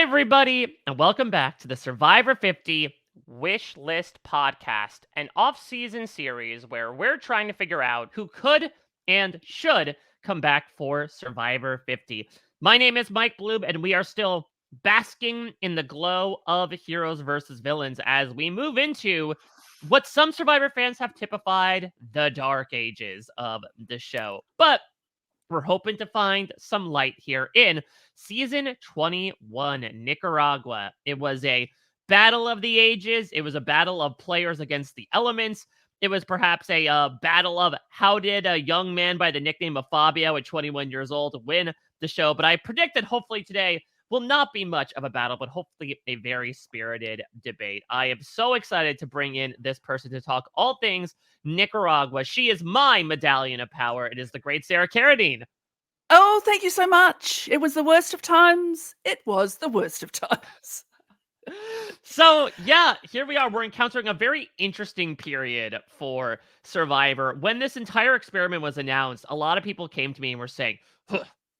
everybody, and welcome back to the Survivor 50 Wish List podcast, an off-season series where we're trying to figure out who could and should come back for Survivor 50. My name is Mike Bloom, and we are still basking in the glow of heroes versus villains as we move into what some Survivor fans have typified the dark ages of the show. But we're hoping to find some light here in season 21, Nicaragua. It was a battle of the ages. It was a battle of players against the elements. It was perhaps a battle of how did a young man by the nickname of Fabio at 21 years old win the show. But I predict that hopefully today will not be much of a battle, but hopefully a very spirited debate. I am so excited to bring in this person to talk all things Nicaragua. She is my medallion of power. It is the great Sarah Carradine. Oh, thank you so much. It was the worst of times. It was the worst of times. So, yeah, here we are. We're encountering a very interesting period for Survivor. When this entire experiment was announced, a lot of people came to me and were saying,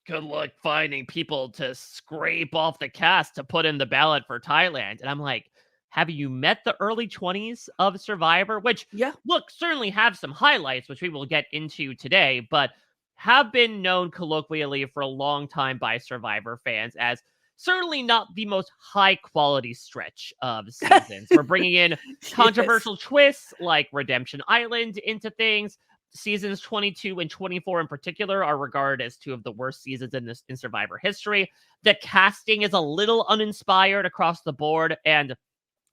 good luck finding people to scrape off the cast to put in the ballot for Thailand. And I'm like, have you met the early 20s of Survivor? Which, look, certainly have some highlights, which we will get into today, but have been known colloquially for a long time by Survivor fans as certainly not the most high-quality stretch of seasons. We're bringing in controversial twists like Redemption Island into things. Seasons 22 and 24 in particular are regarded as two of the worst seasons in Survivor history. The casting is a little uninspired across the board, and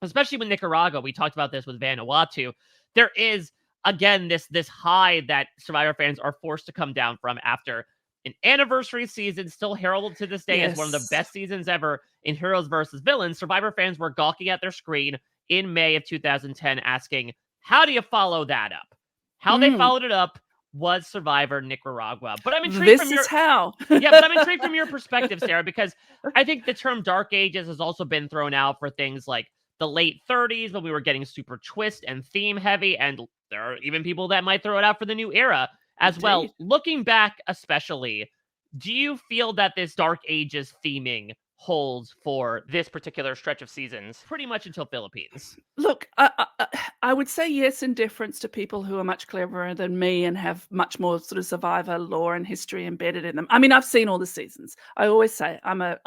especially with Nicaragua, we talked about this with Vanuatu, there is, again, this high that Survivor fans are forced to come down from after an anniversary season, still heralded to this day as one of the best seasons ever in Heroes versus Villains. Survivor fans were gawking at their screen in May of 2010 asking, how do you follow that up? How they followed it up was Survivor Nicaragua. But I'm intrigued from your but I'm intrigued from your perspective, Sarah, because I think the term Dark Ages has also been thrown out for things like the late 30s when we were getting super twist and theme heavy, and there are even people that might throw it out for the new era as well. Looking back, especially, do you feel that this Dark Ages theming holds for this particular stretch of seasons, pretty much until Philippines? Look, I would say yes in deference to people who are much cleverer than me and have much more sort of Survivor lore and history embedded in them. I mean, I've seen all the seasons. I always say I'm a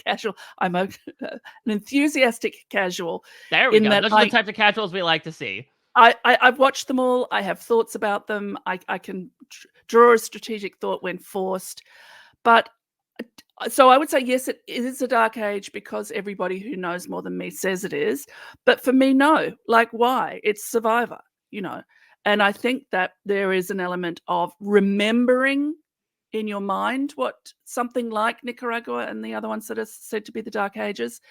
casual. I'm an enthusiastic casual. There we go. Those are the types of casuals we like to see. I've watched them all. I have thoughts about them. I can draw a strategic thought when forced. But so I would say, yes, it is a dark age because everybody who knows more than me says it is. But for me, no. Like, why? It's Survivor, And I think that there is an element of remembering in your mind what something like Nicaragua and the other ones that are said to be the dark ages,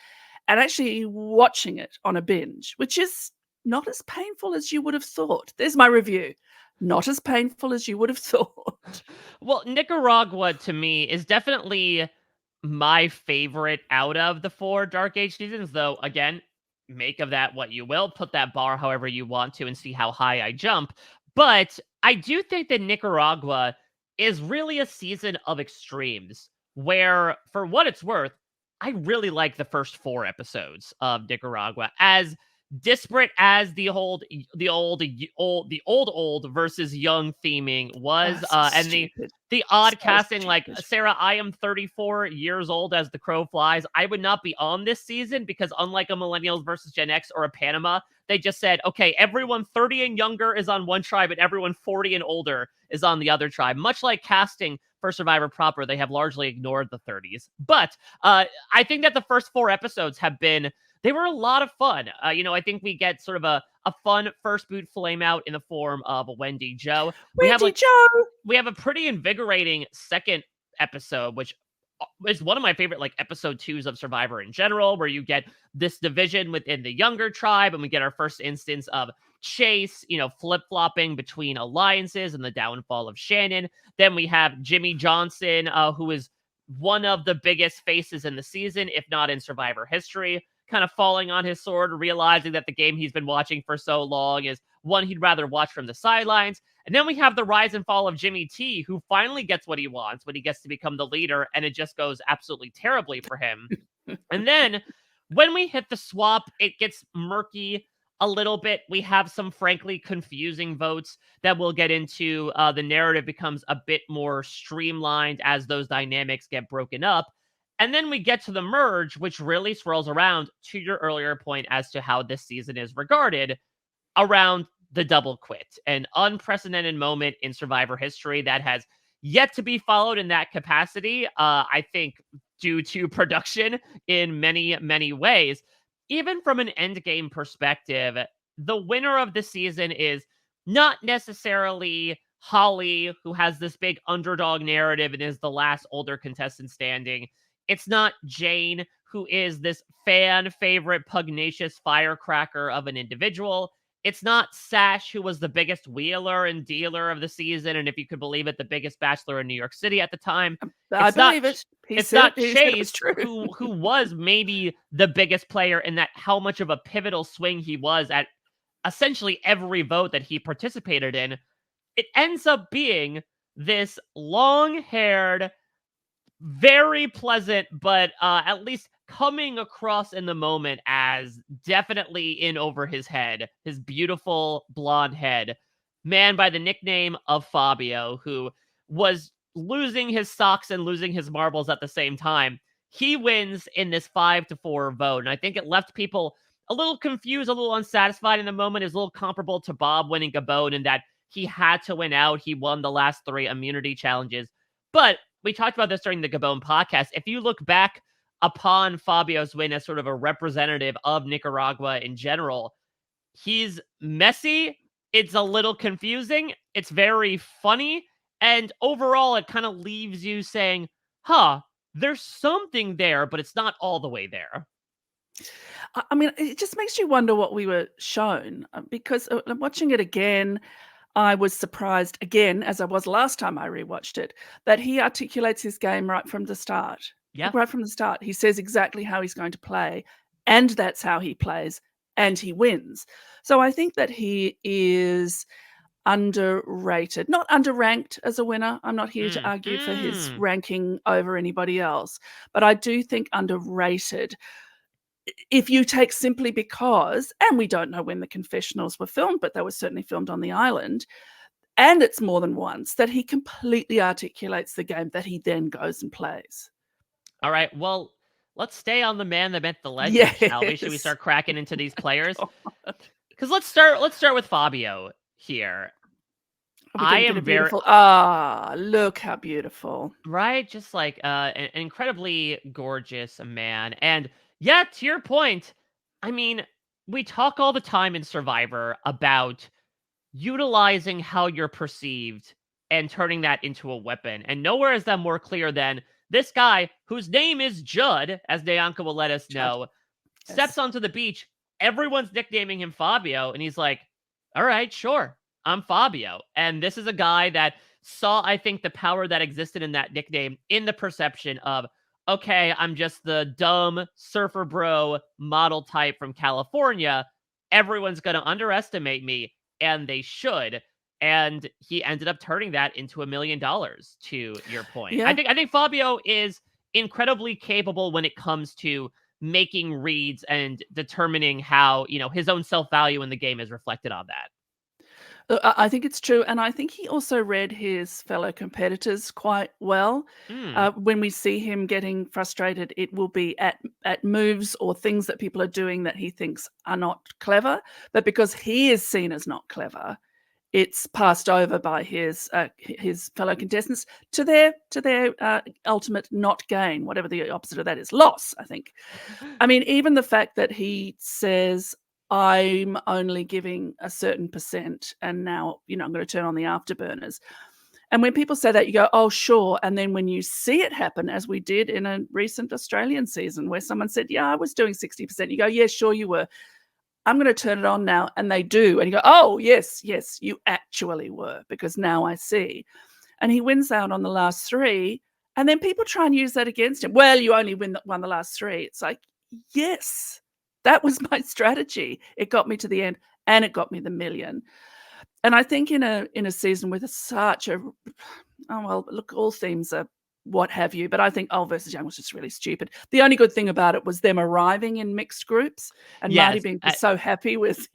and actually watching it on a binge, which is not as painful as you would have thought. There's my review. Not as painful as you would have thought. Well, Nicaragua, to me, is definitely my favorite out of the 4 Dark Age seasons, though, again, make of that what you will. Put that bar however you want to and see how high I jump. But I do think that Nicaragua is really a season of extremes where, for what it's worth, I really like the first 4 episodes of Nicaragua. As disparate as the old versus young theming was, and the odd casting, like, Sarah, I am 34 years old as the crow flies. I would not be on this season because unlike a Millennials versus Gen X or a Panama, they just said, okay, everyone 30 and younger is on one tribe and everyone 40 and older is on the other tribe. Much like casting for Survivor proper, they have largely ignored the 30s. But I think that the first 4 episodes they were a lot of fun. I think we get sort of a fun first boot flame out in the form of Wendy Joe. We have a pretty invigorating second episode, which is one of my favorite episode 2s of Survivor in general, where you get this division within the younger tribe, and we get our first instance of Chase, flip-flopping between alliances and the downfall of Shannon. Then we have Jimmy Johnson, who is one of the biggest faces in the season, if not in Survivor history, kind of falling on his sword, realizing that the game he's been watching for so long is one he'd rather watch from the sidelines. And then we have the rise and fall of Jimmy T, who finally gets what he wants when he gets to become the leader, and it just goes absolutely terribly for him. And then when we hit the swap, it gets murky a little bit. We have some frankly confusing votes that we'll get into. The narrative becomes a bit more streamlined as those dynamics get broken up. And then we get to the merge, which really swirls around to your earlier point as to how this season is regarded around the double quit, an unprecedented moment in Survivor history that has yet to be followed in that capacity. I think due to production in many, many ways. Even from an end game perspective, the winner of the season is not necessarily Holly, who has this big underdog narrative and is the last older contestant standing. It's not Jane, who is this fan favorite, pugnacious firecracker of an individual. It's not Sash, who was the biggest wheeler and dealer of the season, and if you could believe it, the biggest bachelor in New York City at the time. I believe it. It's not he Chase, true. who was maybe the biggest player in that, how much of a pivotal swing he was at essentially every vote that he participated in. It ends up being this long-haired, very pleasant, but at least coming across in the moment as definitely in over his head, his beautiful blonde head, man by the nickname of Fabio, who was losing his socks and losing his marbles at the same time. He wins in this 5-4 vote, and I think it left people a little confused, a little unsatisfied in the moment. Is a little comparable to Bob winning Gabon in that he had to win out. He won the last 3 immunity challenges. But we talked about this during the Gabon podcast. If you look back upon Fabio's win as sort of a representative of Nicaragua in general, he's messy. It's a little confusing. It's very funny. And overall, it kind of leaves you saying, there's something there, but it's not all the way there. I mean, it just makes you wonder what we were shown, because watching it again, I was surprised again, as I was last time I rewatched it, that he articulates his game right from the start. Yeah. Right from the start. He says exactly how he's going to play, and that's how he plays, and he wins. So I think that he is underrated, not underranked as a winner. I'm not here to argue for his ranking over anybody else, but I do think underrated. If you take simply because, and we don't know when the confessionals were filmed, but they were certainly filmed on the island, and it's more than once, that he completely articulates the game that he then goes and plays. All right, well, let's stay on the man that met the legend, shall we? Should we start cracking into these players? Because let's start with Fabio here. I am beautiful. Look how beautiful. Right? Just like an incredibly gorgeous man. And yeah, to your point, I mean, we talk all the time in Survivor about utilizing how you're perceived and turning that into a weapon. And nowhere is that more clear than this guy, whose name is Judd, as Dayanka will let us know, steps onto the beach. Everyone's nicknaming him Fabio. And he's like, all right, sure, I'm Fabio. And this is a guy that saw, I think, the power that existed in that nickname in the perception of, okay, I'm just the dumb surfer bro model type from California. Everyone's going to underestimate me, and they should. And he ended up turning that into $1 million, to your point. Yeah. I think Fabio is incredibly capable when it comes to making reads and determining how, his own self-value in the game is reflected on that. I think it's true. And I think he also read his fellow competitors quite well. When we see him getting frustrated, it will be at moves or things that people are doing that he thinks are not clever. But because he is seen as not clever, it's passed over by his fellow contestants to their ultimate not gain, whatever the opposite of that is, loss, I think. I mean, even the fact that he says, I'm only giving a certain percent, and now, I'm going to turn on the afterburners. And when people say that, you go, oh, sure. And then when you see it happen, as we did in a recent Australian season where someone said, yeah, I was doing 60%. You go, yeah, sure you were. I'm going to turn it on now. And they do. And you go, oh, yes, you actually were, because now I see. And he wins out on the last 3. And then people try and use that against him. Well, you only won the last 3. It's like, yes. That was my strategy. It got me to the end, and it got me the $1 million. And I think in a season with such a, look, all themes are what have you. But I think Old versus Young was just really stupid. The only good thing about it was them arriving in mixed groups and Marty Yes, being so happy with,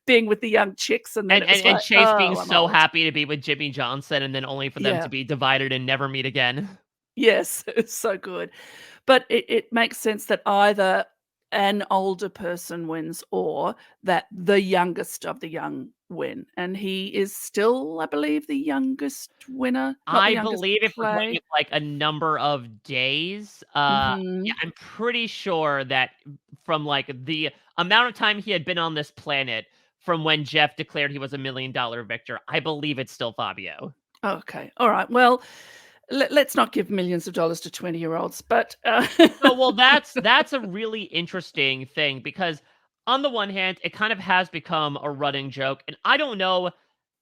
being with the young chicks. And then it was and like, Chase being oh, I'm so old. happy to be with Jimmy Johnson, and then only for them Yeah. to be divided and never meet again. Yes, it's so good. But it makes sense that either an older person wins or that the youngest of the young win. And he is still, I believe, the youngest winner, not the I youngest believe if we're going play. with, like, a number of days, yeah, Mhm. I'm pretty sure that from, like, the amount of time he had been on this planet from when Jeff declared he was a $1,000,000 victor, I believe it's still Fabio. Okay. All right. Well, let's not give millions of dollars to 20-year-olds, but No, well, that's a really interesting thing because on the one hand, it kind of has become a running joke, and I don't know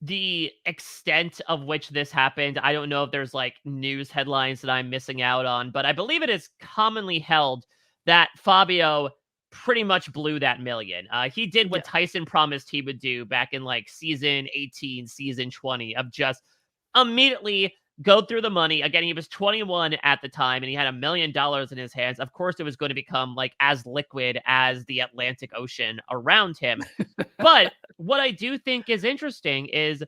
the extent of which this happened. I don't know if there's like news headlines that I'm missing out on, but I believe it is commonly held that Fabio pretty much blew that million. He did yeah. what Tyson promised he would do back in like season 18, season 20 of just immediately go through the money. Again, he was 21 at the time and he had $1,000,000 in his hands. Of course, it was going to become like as liquid as the Atlantic Ocean around him. But what I do think is interesting is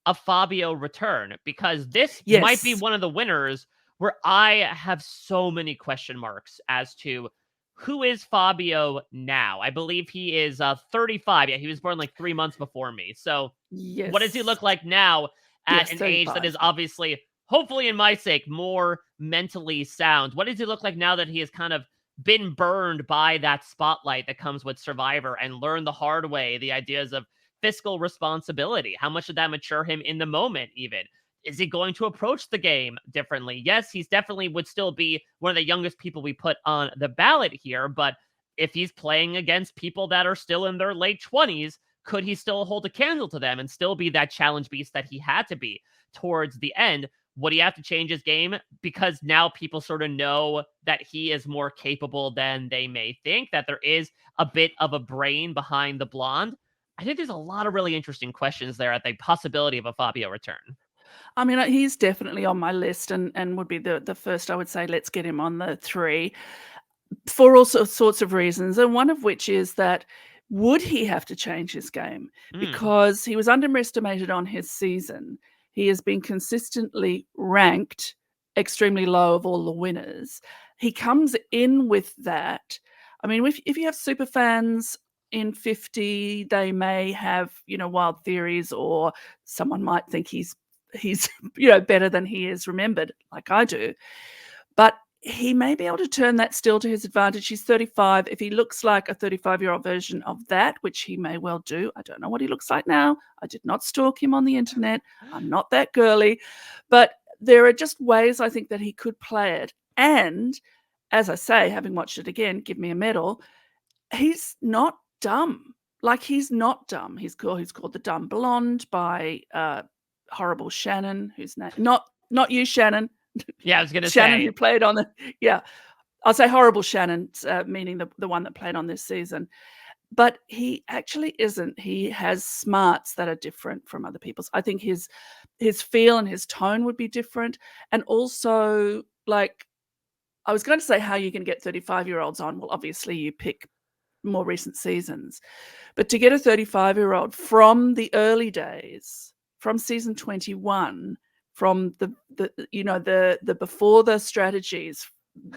a Fabio return because this might be Yes. one of the winners where I have so many question marks as to who is Fabio now. I believe he is 35. Yeah, he was born like 3 months before me. So what does he Yes. look like now at Yes, an age that 35. is obviously, hopefully in my sake, more mentally sound? What does he look like now that he has kind of been burned by that spotlight that comes with Survivor and learned the hard way the ideas of fiscal responsibility? How much did that mature him in the moment, even? Is he going to approach the game differently? Yes, he's definitely would still be one of the youngest people we put on the ballot here, but if he's playing against people that are still in their late 20s, could he still hold a candle to them and still be that challenge beast that he had to be towards the end? Would he have to change his game because now people sort of know that he is more capable than they may think, that there is a bit of a brain behind the blonde? I think there's a lot of really interesting questions there at the possibility of a Fabio return. I mean, he's definitely on my list and would be the first I would say, let's get him on the 3 for all sorts of reasons. And one of which is that would he have to change his game? Mm, Because he was underestimated on his season. He has been consistently ranked extremely low of all the winners. He comes in with that. I mean, if you have super fans in 50, they may have, wild theories, or someone might think he's better than he is remembered, like I do. But he may be able to turn that still to his advantage. He's 35. If he looks like a 35-year-old version of that, which he may well do, I don't know what he looks like now. I did not stalk him on the internet. I'm not that girly. But there are just ways I think that he could play it. And as I say, having watched it again, give me a medal, he's not dumb. Like, he's not dumb. He's called the Dumb Blonde by Horrible Shannon, who's not you, Shannon. yeah, I was gonna Shannon, say. who played on the yeah, I'll say Horrible Shannon, meaning the one that played on this season. But he actually isn't. He has smarts that are different from other people's. I think his feel and his tone would be different, and also, like, I was going to say how you can get 35-year-olds on. Well, obviously you pick more recent seasons, but to get a 35-year-old from the early days, from season 21, from the before the strategies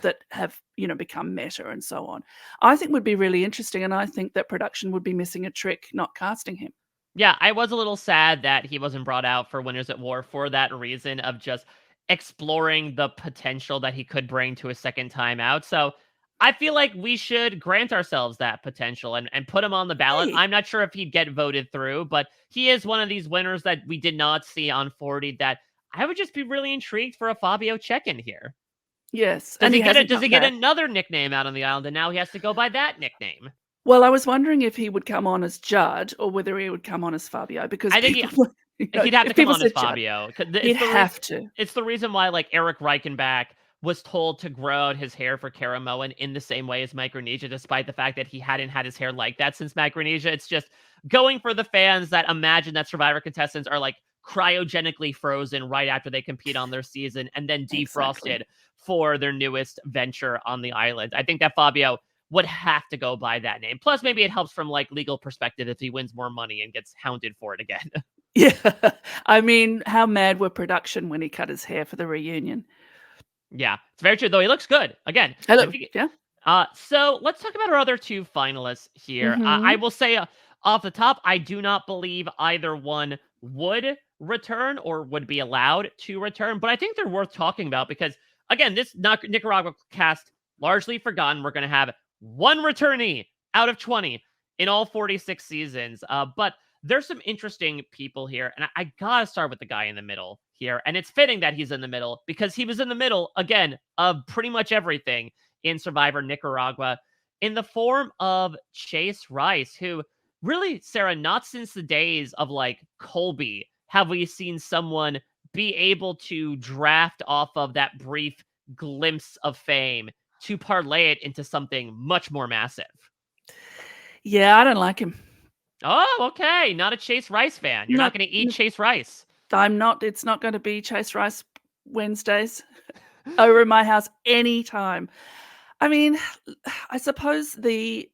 that have become meta and so on, I think would be really interesting. And I think that production would be missing a trick not casting him. Yeah, I was a little sad that he wasn't brought out for Winners at War for that reason of just exploring the potential that he could bring to a second time out. So I feel like we should grant ourselves that potential and put him on the ballot. Hey, I'm not sure if he'd get voted through, but he is one of these winners that we did not see on 40 that I would just be really intrigued for a Fabio check-in here. yes, and he hasn't Does he come get back. another nickname out on the island and now he has to go by that nickname? Well, I was wondering if he would come on as Judd or whether he would come on as Fabio, because I think people, he'd have to if come people on as said Judd, Fabio. he'd have to. It's the reason why like Eric Reichenbach was told to grow out his hair for Karamoan in the same way as Micronesia, despite the fact that he hadn't had his hair like that since Micronesia. It's just going for the fans that imagine that Survivor contestants are like cryogenically frozen right after they compete on their season and then defrosted Exactly. for their newest venture on the island. I think that Fabio would have to go by that name. Plus, maybe it helps from like legal perspective if he wins more money and gets hounded for it again. Yeah. I mean, how mad were production when he cut his hair for the reunion? Yeah, it's very true. Though he looks good again. I Hello. think. Yeah. So let's talk about our other two finalists here. I Mhm. will say off the top, I do not believe either one would return or would be allowed to return, but I think they're worth talking about because, again, this Nicaragua cast largely forgotten. We're going to have one returnee out of 20 in all 46 seasons. But there's some interesting people here, and I gotta start with the guy in the middle here, and it's fitting that he's in the middle because he was in the middle again of pretty much everything in Survivor Nicaragua in the form of Chase Rice, who really, Sarah, not since the days of like Colby have we seen someone be able to draft off of that brief glimpse of fame to parlay it into something much more massive. Yeah, I don't like him. Oh, okay. Not a Chase Rice fan. You're not Not going to eat Chase Rice. I'm not. It's not gonna be Chase Rice Wednesdays over in my house anytime. I mean, I suppose the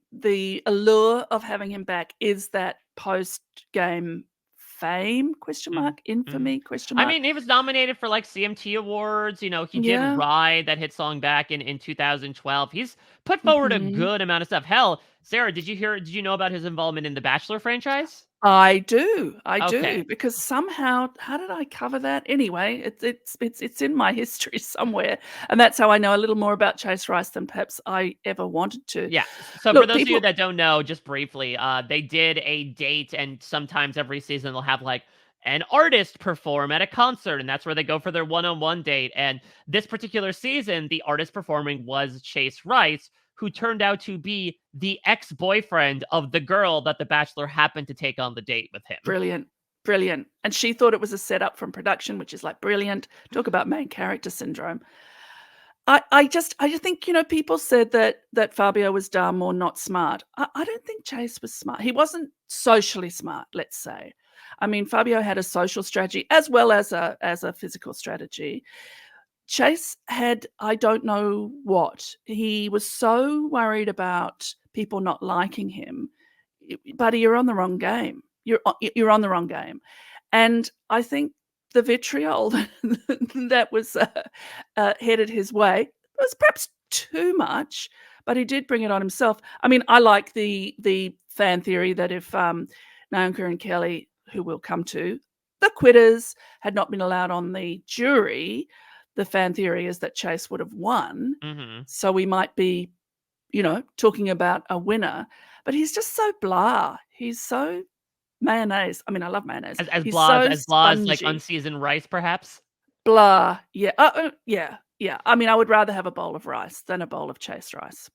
allure of having him back is that post-game fame, question Mhm, mark, mhm. infamy, question I mark. mean, he was nominated for like CMT awards. You know, he did Yeah. Ride, that hit song back in 2012. He's put forward a Mhm. good amount of stuff. Hell, Sarah, did you know about his involvement in the Bachelor franchise? I Okay. do, because somehow how did I cover that? Anyway, it's in my history somewhere, and that's how I know a little more about Chase Rice than perhaps I ever wanted to. Yeah. So for Look, those of you people that don't know, just briefly, they did a date, and sometimes every season they'll have like an artist perform at a concert, and that's where they go for their one-on-one date. And this particular season, the artist performing was Chase Rice, who turned out to be the ex-boyfriend of the girl that the Bachelor happened to take on the date with him. brilliant, brilliant, and she thought it was a setup from production, which is, like, brilliant. Talk about main character syndrome. I just think, people said that Fabio was dumb or not smart. I don't think Chase was smart. He wasn't socially smart, let's say. I mean, Fabio had a social strategy as well as a physical strategy. Chase had I don't know what. He was so worried about people not liking him. Buddy, you're on the wrong game. You're on the wrong game. And I think the vitriol that was headed his way was perhaps too much, but he did bring it on himself. I mean, I like the fan theory that if Naoka and Kelly, who we'll come to, the quitters, had not been allowed on the jury, the fan theory is that Chase would have won. Hmm. So we might be, talking about a winner. But he's just so blah. He's so mayonnaise. I mean, I love mayonnaise. As He's so as blah as like spongy. unseasoned rice, perhaps. Blah. Yeah. Yeah. Yeah. I mean, I would rather have a bowl of rice than a bowl of Chase Rice.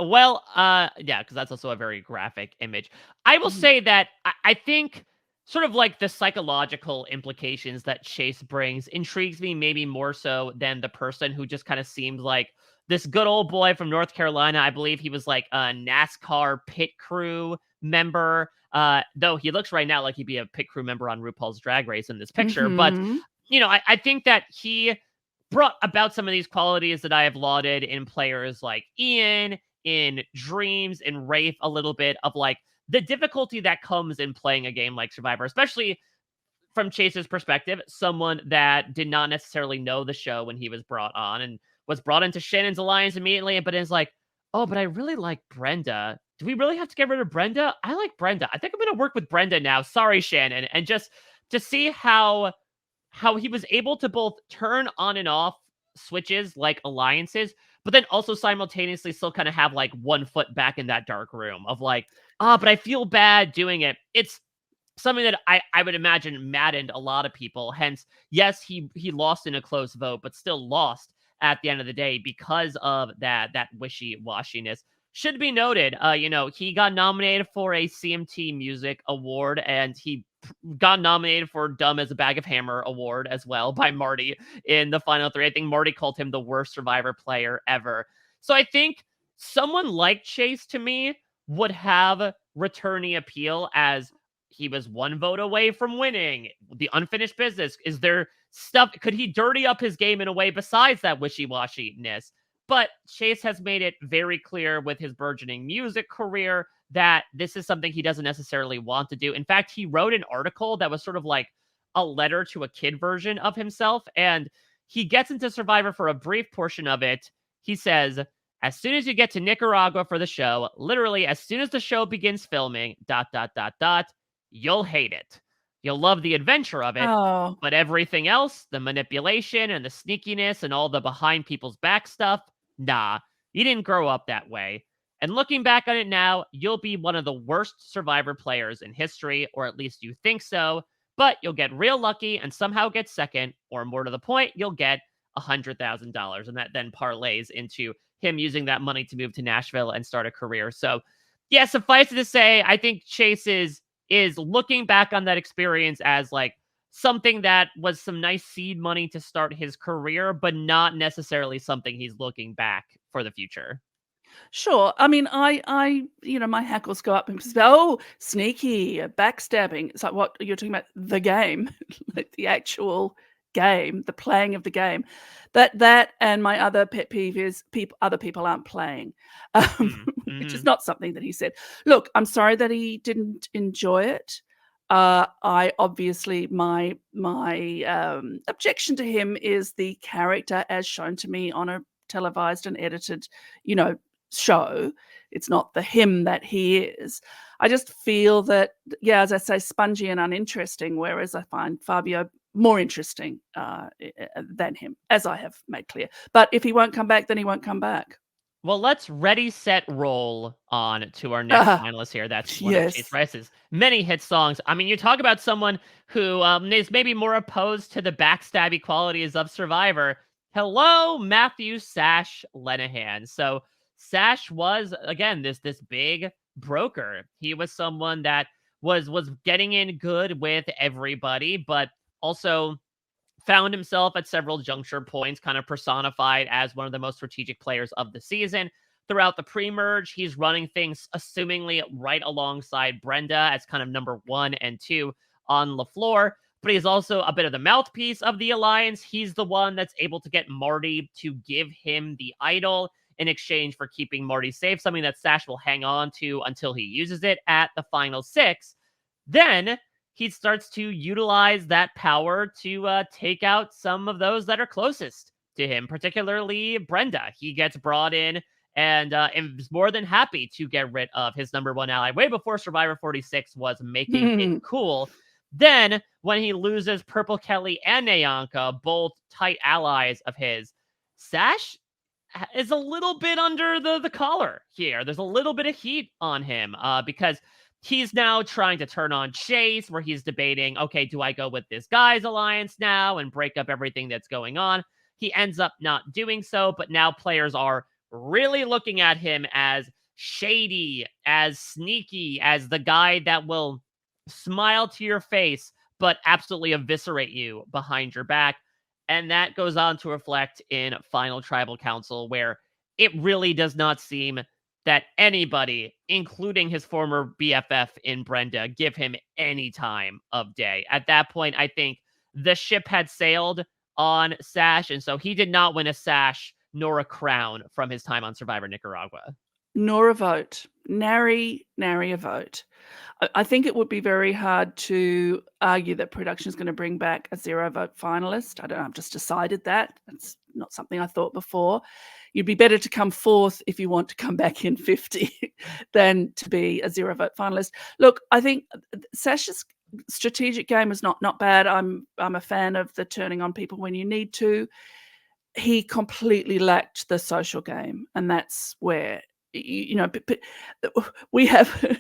Well, yeah, because that's also a very graphic image. I will Mhm. say that I think sort of like the psychological implications that Chase brings intrigues me maybe more so than the person who just kind of seemed like this good old boy from North Carolina. I believe he was like a NASCAR pit crew member. Though he looks right now like he'd be a pit crew member on RuPaul's Drag Race in this picture. But Mhm. I think that he brought about some of these qualities that I have lauded in players like Ian, in Dreams, in Rafe, a little bit of like the difficulty that comes in playing a game like Survivor, especially from Chase's perspective, someone that did not necessarily know the show when he was brought on and was brought into Shannon's alliance immediately, but is like, oh, but I really like Brenda. Do we really have to get rid of Brenda? I like Brenda. I think I'm going to work with Brenda now. Sorry, Shannon. And just to see how he was able to both turn on and off switches like alliances, but then also simultaneously still kind of have like one foot back in that dark room of like, but I feel bad doing it. It's something that I would imagine maddened a lot of people. Hence, yes, he lost in a close vote, but still lost at the end of the day because of that wishy-washiness. Should be noted, he got nominated for a CMT Music Award, and he got nominated for Dumb as a Bag of Hammer Award as well by Marty in the final three. I think Marty called him the worst Survivor player ever. So I think someone like Chase to me would have returnee appeal as he was one vote away from winning. The unfinished business. Is there stuff? Could he dirty up his game in a way besides that wishy-washy-ness? But Chase has made it very clear with his burgeoning music career that this is something he doesn't necessarily want to do. In fact, he wrote an article that was sort of like a letter to a kid version of himself. And he gets into Survivor for a brief portion of it. He says, as soon as you get to Nicaragua for the show, literally as soon as the show begins filming, ... you'll hate it. You'll love the adventure of it, Oh, but everything else, the manipulation and the sneakiness and all the behind people's back stuff, nah, you didn't grow up that way. And looking back on it now, you'll be one of the worst Survivor players in history, or at least you think so, but you'll get real lucky and somehow get second, or more to the point, you'll get $100,000. And that then parlays into him using that money to move to Nashville and start a career. So, yeah, suffice it to say, I think Chase is looking back on that experience as like something that was some nice seed money to start his career, but not necessarily something he's looking back for the future. sure. I mean, my hackles go up and say, "Oh, sneaky, backstabbing." It's like, what you're talking about? The game, like the actual game, the playing of the game. That and my other pet peeve is other people aren't playing, Mm, which is mhm. not something that he said. Look, I'm sorry that he didn't enjoy it. I obviously my objection to him is the character as shown to me on a televised and edited, you know, show. It's not the him that he is. I just feel that, yeah, as I say, spongy and uninteresting, whereas I find Fabio more interesting than him, as I have made clear. But if he won't come back, then he won't come back. Well, let's ready, set, roll on to our next Ah, finalist here. That's one of Chase yes. Rice's many hit songs. I mean, you talk about someone who is maybe more opposed to the backstabby qualities of Survivor. Hello, Matthew Sash Lenahan. So Sash was again this big broker. He was someone that was getting in good with everybody, but also found himself at several juncture points, kind of personified as one of the most strategic players of the season. Throughout the pre-merge, he's running things assumingly right alongside Brenda as kind of number 1 and 2 on the floor. But he's also a bit of the mouthpiece of the alliance. He's the one that's able to get Marty to give him the idol in exchange for keeping Marty safe, something that Sash will hang on to until he uses it at the final 6. Then he starts to utilize that power to take out some of those that are closest to him, particularly Brenda. He gets brought in and is more than happy to get rid of his number 1 ally way before Survivor 46 was making it cool. Then, when he loses Purple Kelly and Nayanka, both tight allies of his, Sash is a little bit under the collar here. There's a little bit of heat on him because he's now trying to turn on Chase, where he's debating, okay, do I go with this guy's alliance now and break up everything that's going on? He ends up not doing so, but now players are really looking at him as shady, as sneaky, as the guy that will smile to your face, but absolutely eviscerate you behind your back. And that goes on to reflect in Final Tribal Council, where it really does not seem that anybody, including his former BFF in Brenda, give him any time of day. At that point, I think the ship had sailed on Sash, and so he did not win a sash nor a crown from his time on Survivor Nicaragua. Nor a vote. Nary a vote. I think it would be very hard to argue that production is going to bring back a 0 vote finalist. I don't know, I've just decided that. That's not something I thought before. You'd be better to come 4th if you want to come back in 50 than to be a 0 vote finalist. Look, I think Sash's strategic game is not bad. I'm a fan of the turning on people when you need to. He completely lacked the social game, and that's where we have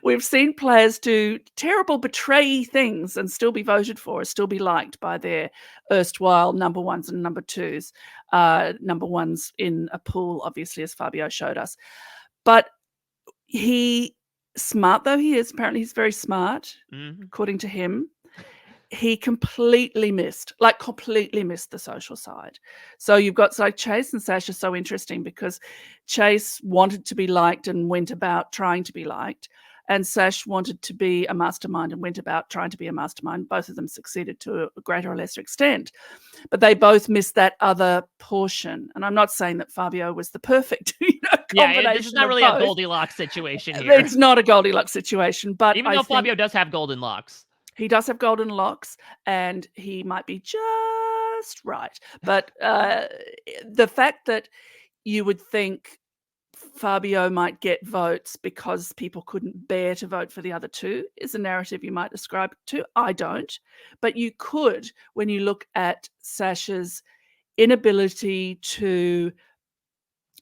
we've seen players do terrible betray things and still be voted for, or still be liked by their erstwhile number 1s and number 2s, number 1s in a pool, obviously, as Fabio showed us. But he, smart though he is, apparently he's very smart, according to him, he completely missed the social side. So you've got like Chase and Sash are so interesting because Chase wanted to be liked and went about trying to be liked. and Sash wanted to be a mastermind and went about trying to be a mastermind. Both of them succeeded to a greater or lesser extent, but they both missed that other portion. And I'm not saying that Fabio was the perfect combination this is not of really a both. Goldilocks situation here. It's not a Goldilocks situation, but even though Fabio does have golden locks. He does have golden locks, and he might be just right. But the fact that you would think Fabio might get votes because people couldn't bear to vote for the other two is a narrative you might ascribe to. I don't. But you could when you look at Sasha's inability to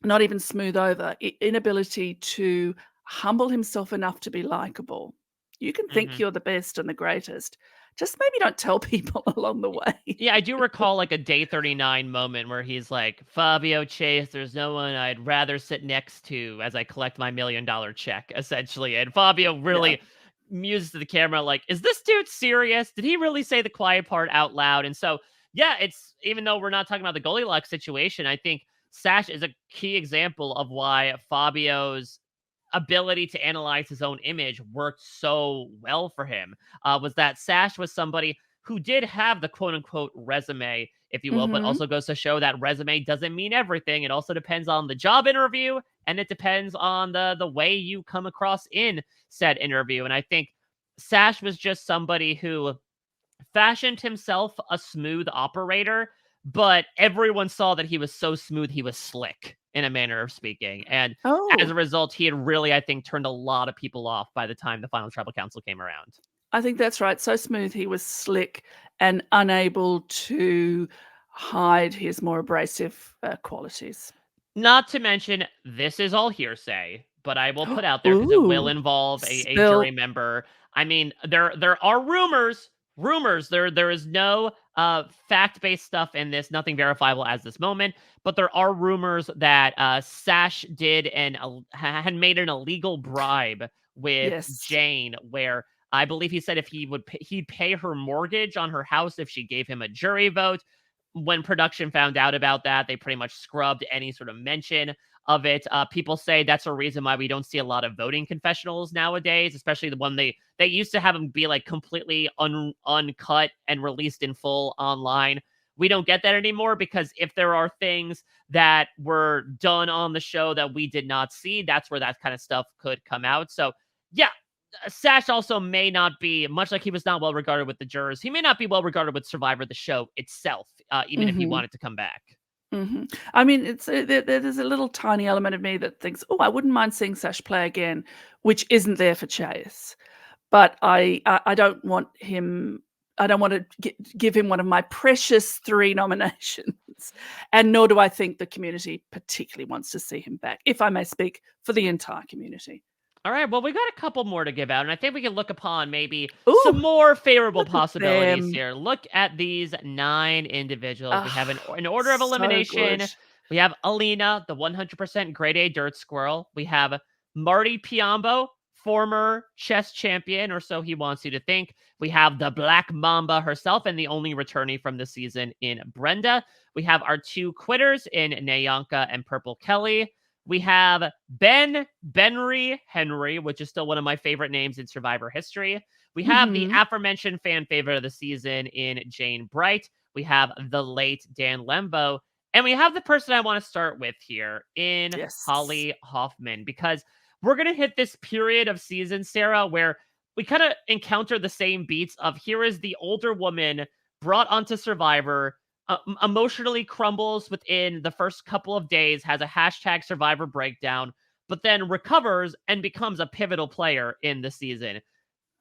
not even smooth over, inability to humble himself enough to be likable. You can think you're the best and the greatest. Just maybe don't tell people along the way. Yeah, I do recall like a day 39 moment where he's like, Fabio Chase, there's no one I'd rather sit next to as I collect my $1 million check, essentially. And Fabio really muses to the camera like, is this dude serious? Did he really say the quiet part out loud? And so, yeah, it's, even though we're not talking about the Goldilocks situation, I think Sash is a key example of why Fabio's ability to analyze his own image worked so well for him. Was that Sash was somebody who did have the quote-unquote resume, if you will, but also goes to show that resume doesn't mean everything. It also depends on the job interview, and it depends on the way you come across in said interview. And I think Sash was just somebody who fashioned himself a smooth operator, but everyone saw that he was so smooth, he was slick, in a manner of speaking. And as a result, he had really, I think, turned a lot of people off by the time the final tribal council came around. I think that's right. So smooth, he was slick and unable to hide his more abrasive qualities. Not to mention, this is all hearsay, but I will put out there because it will involve a jury member. I mean, there are rumors. There is no fact-based stuff in this, nothing verifiable as this moment, but there are rumors that Sash did and had made an illegal bribe with Jane, where I believe he said if he'd pay her mortgage on her house if she gave him a jury vote. When production found out about that, they pretty much scrubbed any sort of mention of it. People say that's a reason why we don't see a lot of voting confessionals nowadays, especially the one they used to have them be like completely uncut and released in full online. We don't get that anymore because if there are things that were done on the show that we did not see, that's where that kind of stuff could come out. So yeah, Sash also may not be, much like he was not well regarded with the jurors, he may not be well regarded with Survivor, the show itself, even if he wanted to come back. I mean, it's there's a little tiny element of me that thinks, oh, I wouldn't mind seeing Sash play again, which isn't there for Chase. But I don't want him. I don't want to give him one of my precious 3 nominations, and nor do I think the community particularly wants to see him back, if I may speak for the entire community. All right, well, we got a couple more to give out, and I think we can look upon maybe some more favorable possibilities here. Look at these 9 individuals. We have an order of elimination. We have Alina, the 100% grade A dirt squirrel. We have Marty Piombo, former chess champion, or so he wants you to think. We have the Black Mamba herself, and the only returnee from the season in Brenda. We have our 2 quitters in Nayanka and Purple Kelly. We have Benry Henry, which is still one of my favorite names in Survivor history. We have the aforementioned fan favorite of the season in Jane Bright. We have the late Dan Lembo. And we have the person I want to start with here in Holly Hoffman, because we're going to hit this period of season, Sarah, where we kind of encounter the same beats of here is the older woman brought onto Survivor, emotionally crumbles within the first couple of days, has a hashtag Survivor breakdown, but then recovers and becomes a pivotal player in the season.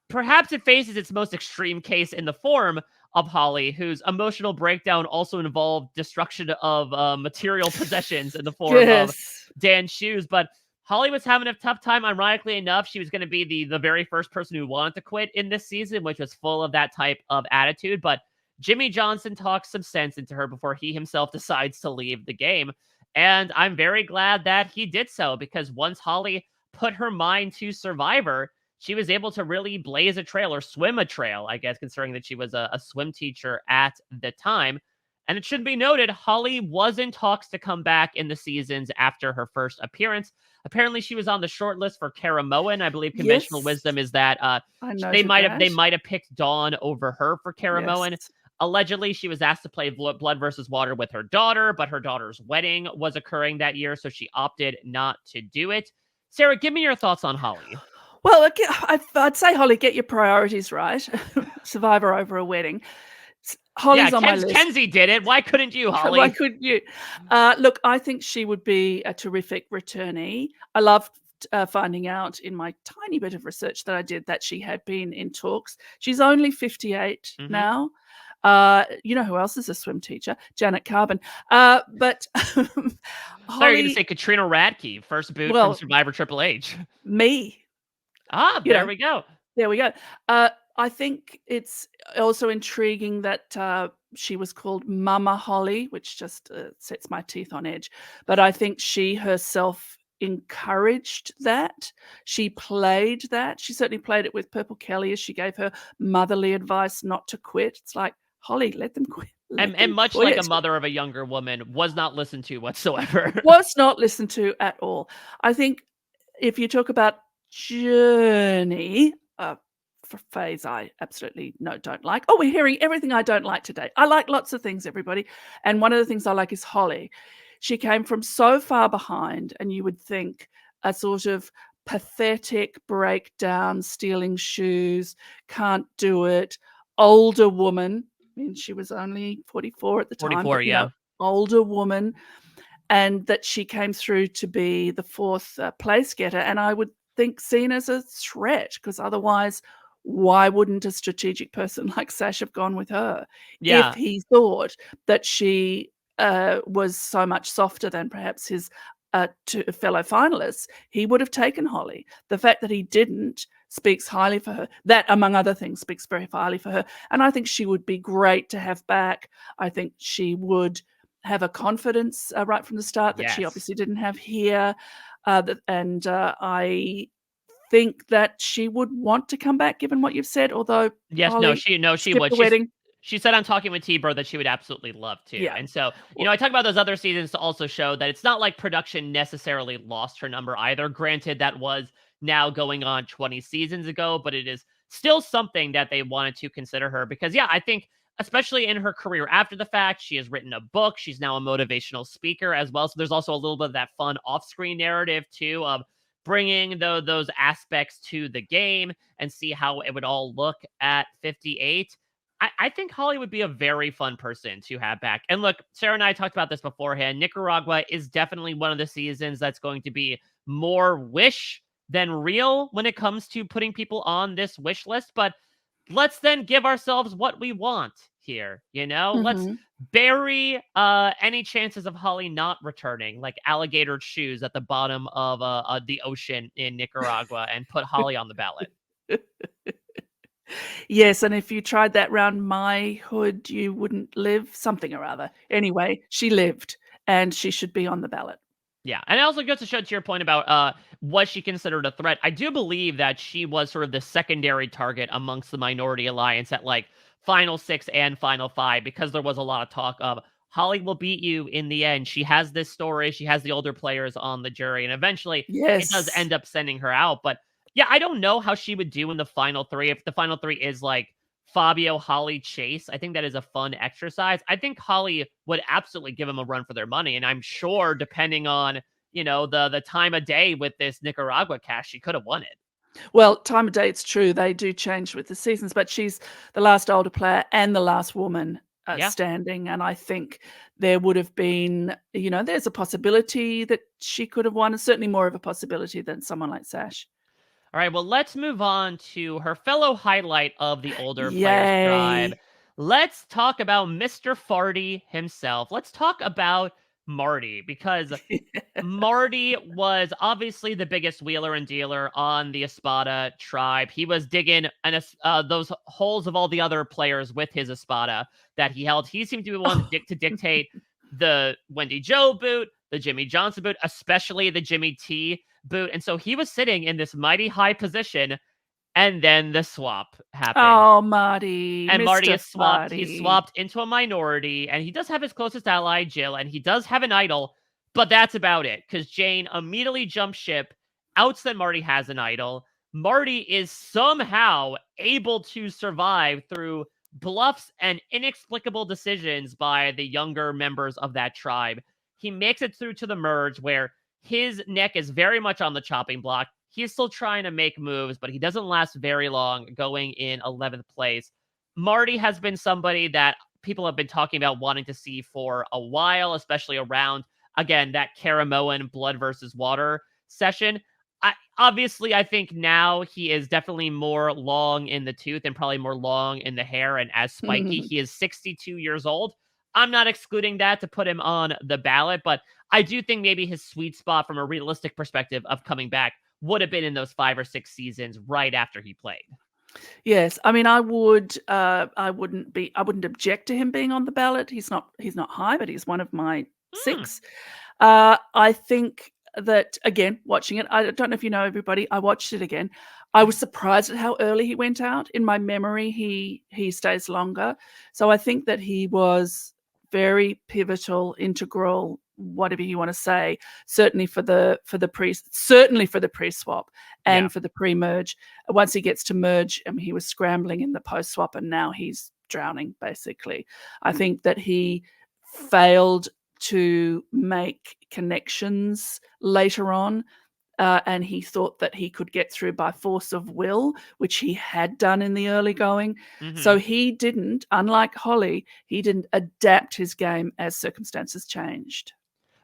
Perhaps it faces its most extreme case in the form of Holly, whose emotional breakdown also involved destruction of material possessions in the form of Dan's shoes. But Holly was having a tough time. Ironically enough, she was going to be the very first person who wanted to quit in this season, which was full of that type of attitude. But Jimmy Johnson talks some sense into her before he himself decides to leave the game. And I'm very glad that he did so, because once Holly put her mind to Survivor, she was able to really blaze a trail, or swim a trail, I guess, considering that she was a swim teacher at the time. And it should be noted, Holly was in talks to come back in the seasons after her first appearance. Apparently, she was on the short list for Caramoan. I believe conventional Yes, wisdom is that I they noted might have that. picked Dawn over her for Yes. Caramoan. Allegedly, she was asked to play Blood versus Water with her daughter, but her daughter's wedding was occurring that year, so she opted not to do it. Sarah, give me your thoughts on Holly. Well, I'd say, Holly, get your priorities right. Survivor over a wedding. Yeah, Holly's on my list. Kenzie did it. Why couldn't you, Holly? Why couldn't you? Look, I think she would be a terrific returnee. I loved finding out in my tiny bit of research that I did that she had been in talks. She's only 58 now. You know who else is a swim teacher? Janet Carbon. But Holly, sorry, you're going to say Katrina Radke, first boot from Survivor Triple H. Me. There we go. There we go. I think it's also intriguing that she was called Mama Holly, which just sets my teeth on edge. But I think she herself encouraged that. She played that. She certainly played it with Purple Kelly as she gave her motherly advice not to quit. It's like, Holly, let them quit. And much like a mother of a younger woman, was not listened to whatsoever. Was not listened to at all. I think if you talk about journey, for phase I absolutely don't like. Oh, we're hearing everything I don't like today. I like lots of things, everybody. And one of the things I like is Holly. She came from so far behind, and you would think a sort of pathetic breakdown, stealing shoes, can't do it, older woman. I mean, she was only 44 at the time. 44, but, yeah. Older woman. And that she came through to be the fourth place getter. And I would think seen as a threat, because otherwise, why wouldn't a strategic person like Sash have gone with her? Yeah. If he thought that she was so much softer than perhaps his two fellow finalists, he would have taken Holly. The fact that he didn't speaks highly for her. That, among other things, speaks very highly for her. And I think she would be great to have back. I think she would have a confidence right from the start that she obviously didn't have here. I think that she would want to come back, given what you've said. Although, Holly, she would. Wedding. She said on Talking with T-Bro that she would absolutely love to. Yeah. And so, I talk about those other seasons to also show that it's not like production necessarily lost her number either. Granted, that was now going on 20 seasons ago, but it is still something that they wanted to consider her because, I think especially in her career after the fact, she has written a book. She's now a motivational speaker as well. So there's also a little bit of that fun off-screen narrative too of bringing those aspects to the game and see how it would all look at 58. I think Holly would be a very fun person to have back. And look, Sarah and I talked about this beforehand. Nicaragua is definitely one of the seasons that's going to be more wish than real when it comes to putting people on this wish list. But let's then give ourselves what we want here, Let's bury any chances of Holly not returning, like alligator shoes at the bottom of the ocean in Nicaragua, and put Holly on the ballot. Yes, and if you tried that round my hood, you wouldn't live, something or other. Anyway, she lived, and she should be on the ballot. Yeah, and it also goes to show, to your point about was she considered a threat, I do believe that she was sort of the secondary target amongst the Minority Alliance at like Final 6 and Final 5, because there was a lot of talk of Holly will beat you in the end. She has this story. She has the older players on the jury, and eventually it does end up sending her out. But yeah, I don't know how she would do in the Final 3. If the Final 3 is like Fabio, Holly, Chase, I think that is a fun exercise. I think Holly would absolutely give them a run for their money. And I'm sure, depending on, the time of day with this Nicaragua cash, she could have won it. Well, time of day, it's true. They do change with the seasons, but she's the last older player and the last woman standing. And I think there would have been, there's a possibility that she could have won. And certainly more of a possibility than someone like Sash. All right, well, let's move on to her fellow highlight of the older players tribe. Let's talk about Mr. Farty himself. Let's talk about Marty, because Marty was obviously the biggest wheeler and dealer on the Espada tribe. He was digging those holes of all the other players with his Espada that he held. He seemed to be one to dictate the Wendy Jo boot, the Jimmy Johnson boot, especially the Jimmy T boot. And so he was sitting in this mighty high position, And then the swap happened. Oh, Marty, And Marty Mr. is swapped. He's Marty. swapped into a minority, and he does have his closest ally, Jill, and he does have an idol, but that's about it. Because Jane immediately jumps ship, outs that Marty has an idol. Marty is somehow able to survive through bluffs and inexplicable decisions by the younger members of that tribe. He makes it through to the merge where his neck is very much on the chopping block. He's still trying to make moves, but he doesn't last very long, going in 11th place. Marty has been somebody that people have been talking about wanting to see for a while, especially around, again, that Caramoan blood versus water session. I think now he is definitely more long in the tooth and probably more long in the hair and as spiky. He is 62 years old. I'm not excluding that to put him on the ballot, but I do think maybe his sweet spot from a realistic perspective of coming back would have been in those 5 or 6 seasons right after he played. Yes, I mean, I wouldn't object to him being on the ballot. He's not high, but he's one of my 6. I think that, again, watching it, I don't know if you know, everybody, I watched it again. I was surprised at how early he went out. In my memory, he stays longer. So I think that he was very pivotal, integral, whatever you want to say, certainly for the pre-swap and Yeah. for the pre-merge. Once he gets to merge, I mean, he was scrambling in the post-swap, and now he's drowning, basically. I think that he failed to make connections later on, and he thought that he could get through by force of will, which he had done in the early going. So he didn't, unlike Holly, he didn't adapt his game as circumstances changed.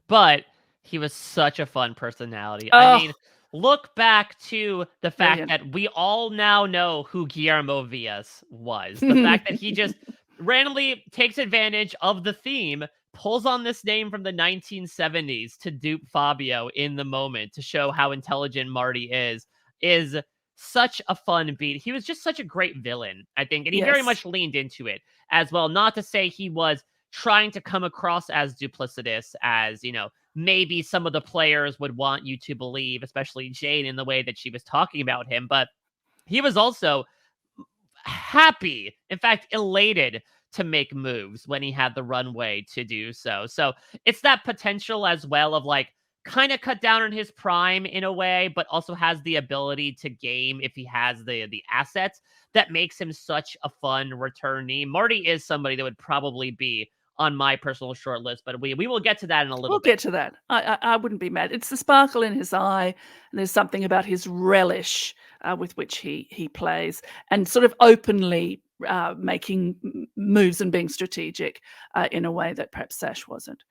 But he was such a fun personality. Oh, I mean, look back to the fact brilliant. that we all now know who Guillermo Villas was. The fact that he just randomly takes advantage of the theme, pulls on this name from the 1970s to dupe Fabio in the moment to show how intelligent Marty is such a fun beat. He was just such a great villain, I think, and he very Yes. much leaned into it as well. Not to say he was trying to come across as duplicitous as, maybe some of the players would want you to believe, especially Jane, in the way that she was talking about him. But he was also happy, in fact, elated to make moves when he had the runway to do so. So it's that potential as well of kind of cut down on his prime in a way, but also has the ability to game if he has the assets that makes him such a fun returnee. Marty is somebody that would probably be on my personal short list, but we will get to that in a little bit. We'll get to that. I wouldn't be mad. It's the sparkle in his eye, and there's something about his relish with which he plays, and sort of openly making moves and being strategic in a way that perhaps Sash wasn't.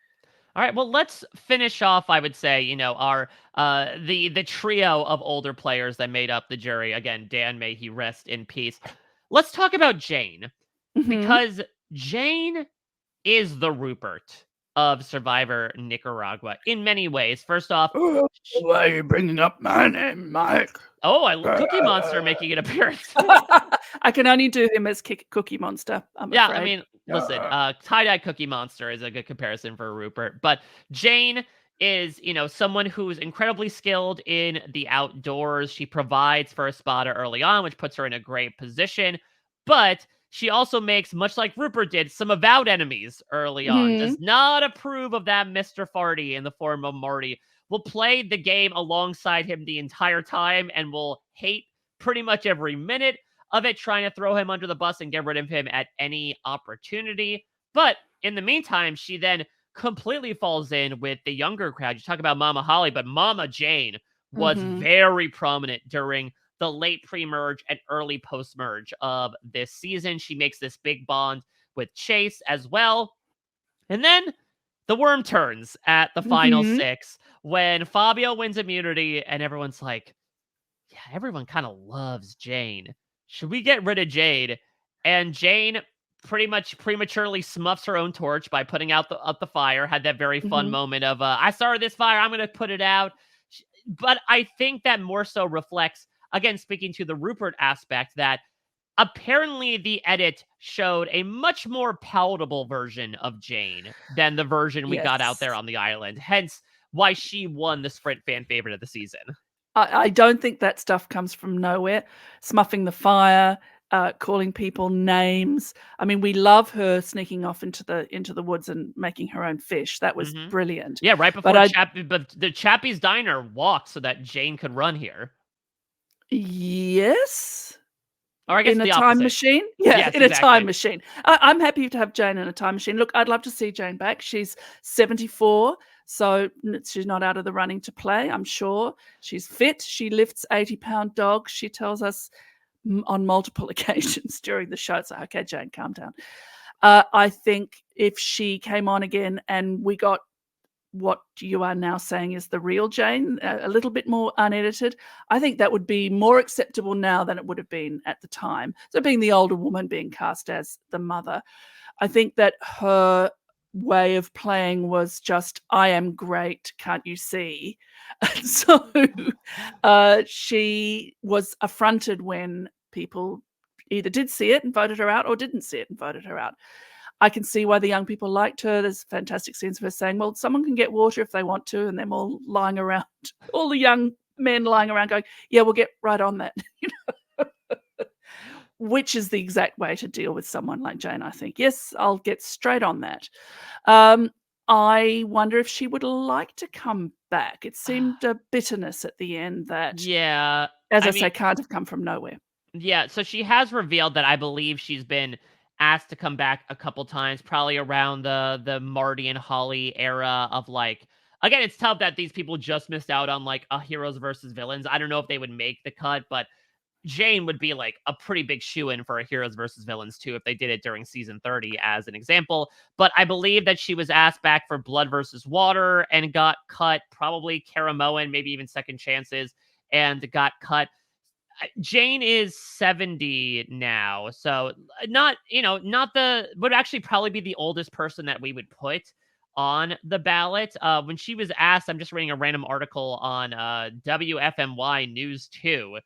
All right, well, let's finish off, I would say, our the trio of older players that made up the jury. Again, Dan, may he rest in peace. Let's talk about Jane, because Jane is the Rupert of Survivor Nicaragua in many ways. First off, why are you bringing up my name, Mike? Cookie Monster making an appearance. I can only do him as Cookie Monster. I'm afraid. I mean, listen, tie-dye Cookie Monster is a good comparison for Rupert, but Jane is, someone who's incredibly skilled in the outdoors. She provides for a spotter early on, which puts her in a great position, but she also makes, much like Rupert did, some avowed enemies early on. Does not approve of that Mr. Farty in the form of Marty. Will play the game alongside him the entire time and will hate pretty much every minute of it, trying to throw him under the bus and get rid of him at any opportunity. But in the meantime, she then completely falls in with the younger crowd. You talk about Mama Holly, but Mama Jane was very prominent during the late pre-merge and early post-merge of this season. She makes this big bond with Chase as well. And then the worm turns at the final 6 when Fabio wins immunity and everyone's like, yeah, everyone kind of loves Jane. Should we get rid of Jade? And Jane pretty much prematurely smuffs her own torch by putting out the fire. Had that very fun moment of, I started this fire, I'm going to put it out. But I think that more so reflects, again, speaking to the Rupert aspect, that apparently the edit showed a much more palatable version of Jane than the version we got out there on the island. Hence why she won the Sprint fan favorite of the season. I don't think that stuff comes from nowhere. Smuffing the fire, calling people names. I mean, we love her sneaking off into the woods and making her own fish. That was Mhm. brilliant. Yeah, right But before the Chappie's Diner walked so that Jane could run here. yes? Or I guess In a the time opposite. machine? Yeah, Yes, in a time exactly. machine. I'm happy to have Jane in a time machine. Look, I'd love to see Jane back. She's 74, so she's not out of the running to play, I'm sure. She's fit. She lifts 80-pound dogs, she tells us on multiple occasions during the show. It's like, okay, Jane, calm down. I think if she came on again and we got what you are now saying is the real Jane, a little bit more unedited, I think that would be more acceptable now than it would have been at the time. So being the older woman being cast as the mother, I think that her way of playing was just, I am great, can't you see? And so she was affronted when people either did see it and voted her out or didn't see it and voted her out. I can see why the young people liked her. There's fantastic scenes of her saying, well, someone can get water if they want to, and them all lying around, all the young men lying around going, yeah, we'll get right on that. Which is the exact way to deal with someone like Jane, I think. Yes, I'll get straight on that. I wonder if she would like to come back. It seemed a bitterness at the end that, Yeah, as I I mean, say, can't have come from nowhere. yeah, so she has revealed that I believe she's been asked to come back a couple times, probably around the Marty and Holly era of like again, it's tough that these people just missed out on like a heroes versus villains. I don't know if they would make the cut, but Jane would be like a pretty big shoe-in for a heroes versus villains too if they did it during season 30 as an example. But I believe that she was asked back for Blood versus Water and got cut, probably Caramoan, maybe even Second Chances, and got cut. Jane is 70 now, so not, not the would actually probably be the oldest person that we would put on the ballot. When she was asked, I'm just reading a random article on WFMY News 2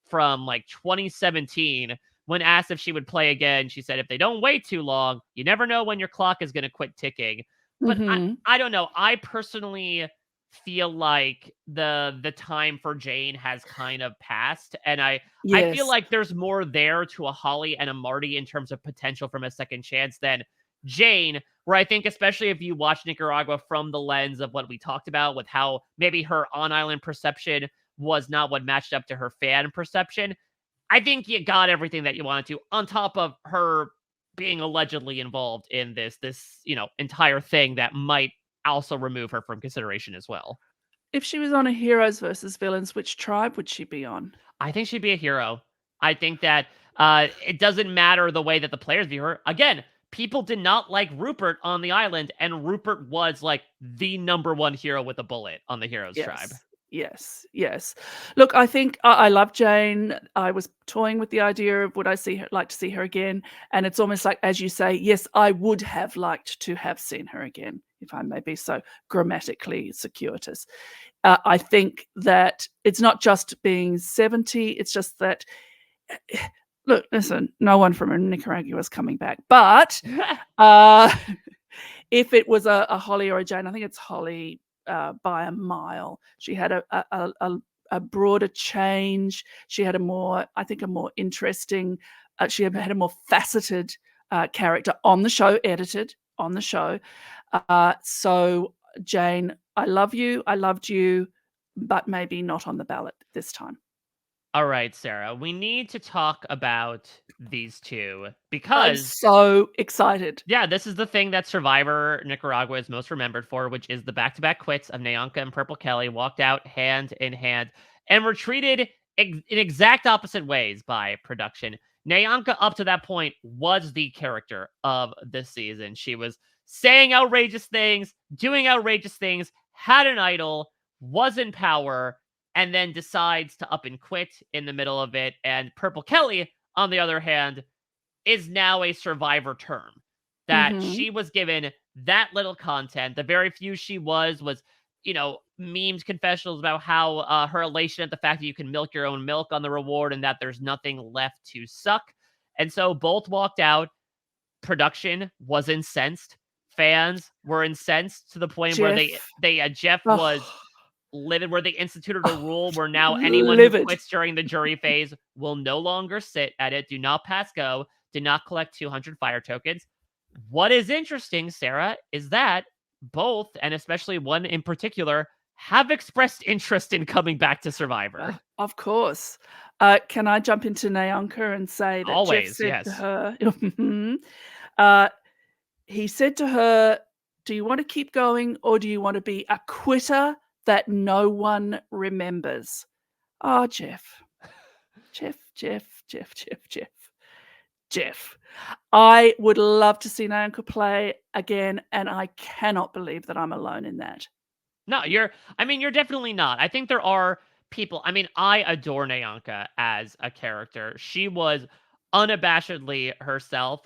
from like 2017. When asked if she would play again, she said, "If they don't wait too long, you never know when your clock is going to quit ticking." But Mm-hmm. I don't know. I personally feel like the time for Jane has kind of passed, and I feel Yes. like there's more there to a Holly and a Marty in terms of potential from a second chance than Jane, where I think especially if you watch Nicaragua from the lens of what we talked about with how maybe her on-island perception was not what matched up to her fan perception. I think you got everything that you wanted to on top of her being allegedly involved in this, entire thing that might also remove her from consideration as well. If she was on a heroes versus villains, which tribe would she be on? I think she'd be a hero. I think that it doesn't matter the way that the players view her. Again, people did not like Rupert on the island, and Rupert was like the number one hero with a bullet on the heroes tribe. Yes. Yes. Yes. Look, I think I love Jane. I was toying with the idea of would I like to see her again? And it's almost like, as you say, yes, I would have liked to have seen her again, if I may be so grammatically circuitous. I think that it's not just being 70, it's just that, look, listen, no one from Nicaragua is coming back. But uh, if it was a Holly or a Jane, I think it's Holly by a mile. She had a broader change. She had I think, a more interesting, she had a more faceted character on the show, edited on the show. So, Jane, I love you. I loved you, but maybe not on the ballot this time. All right, Sarah, we need to talk about these two I'm because so excited. yeah, this is the thing that Survivor Nicaragua is most remembered for, which is the back-to-back quits of Nyanka and Purple Kelly walked out hand in hand and were treated in exact opposite ways by production. Nyanka, up to that point, was the character of this season. She was saying outrageous things, doing outrageous things, had an idol, was in power, and then decides to up and quit in the middle of it. And Purple Kelly, on the other hand, is now a survivor term that Hmm. she was given that little content. The very few she was, memes, confessionals about how her elation at the fact that you can milk your own milk on the reward and that there's nothing left to suck. And so both walked out. Production was incensed. Fans were incensed to the point where Jeff. Jeff Oh, was livid, where they instituted a rule where now anyone who livid. quits during the jury phase will no longer sit at it. Do not pass go. Do not collect 200 fire tokens. What is interesting, Sarah, is that both, and especially one in particular, have expressed interest in coming back to Survivor. Of course. Can I jump into Nyanka and say that Jeff Always, said yes. to her, he said to her, do you want to keep going or do you want to be a quitter that no one remembers? Oh, Jeff. Jeff. I would love to see Nyanka play again, and I cannot believe that I'm alone in that. No, you're definitely not. I think there are people. I mean, I adore Nyanka as a character. She was unabashedly herself,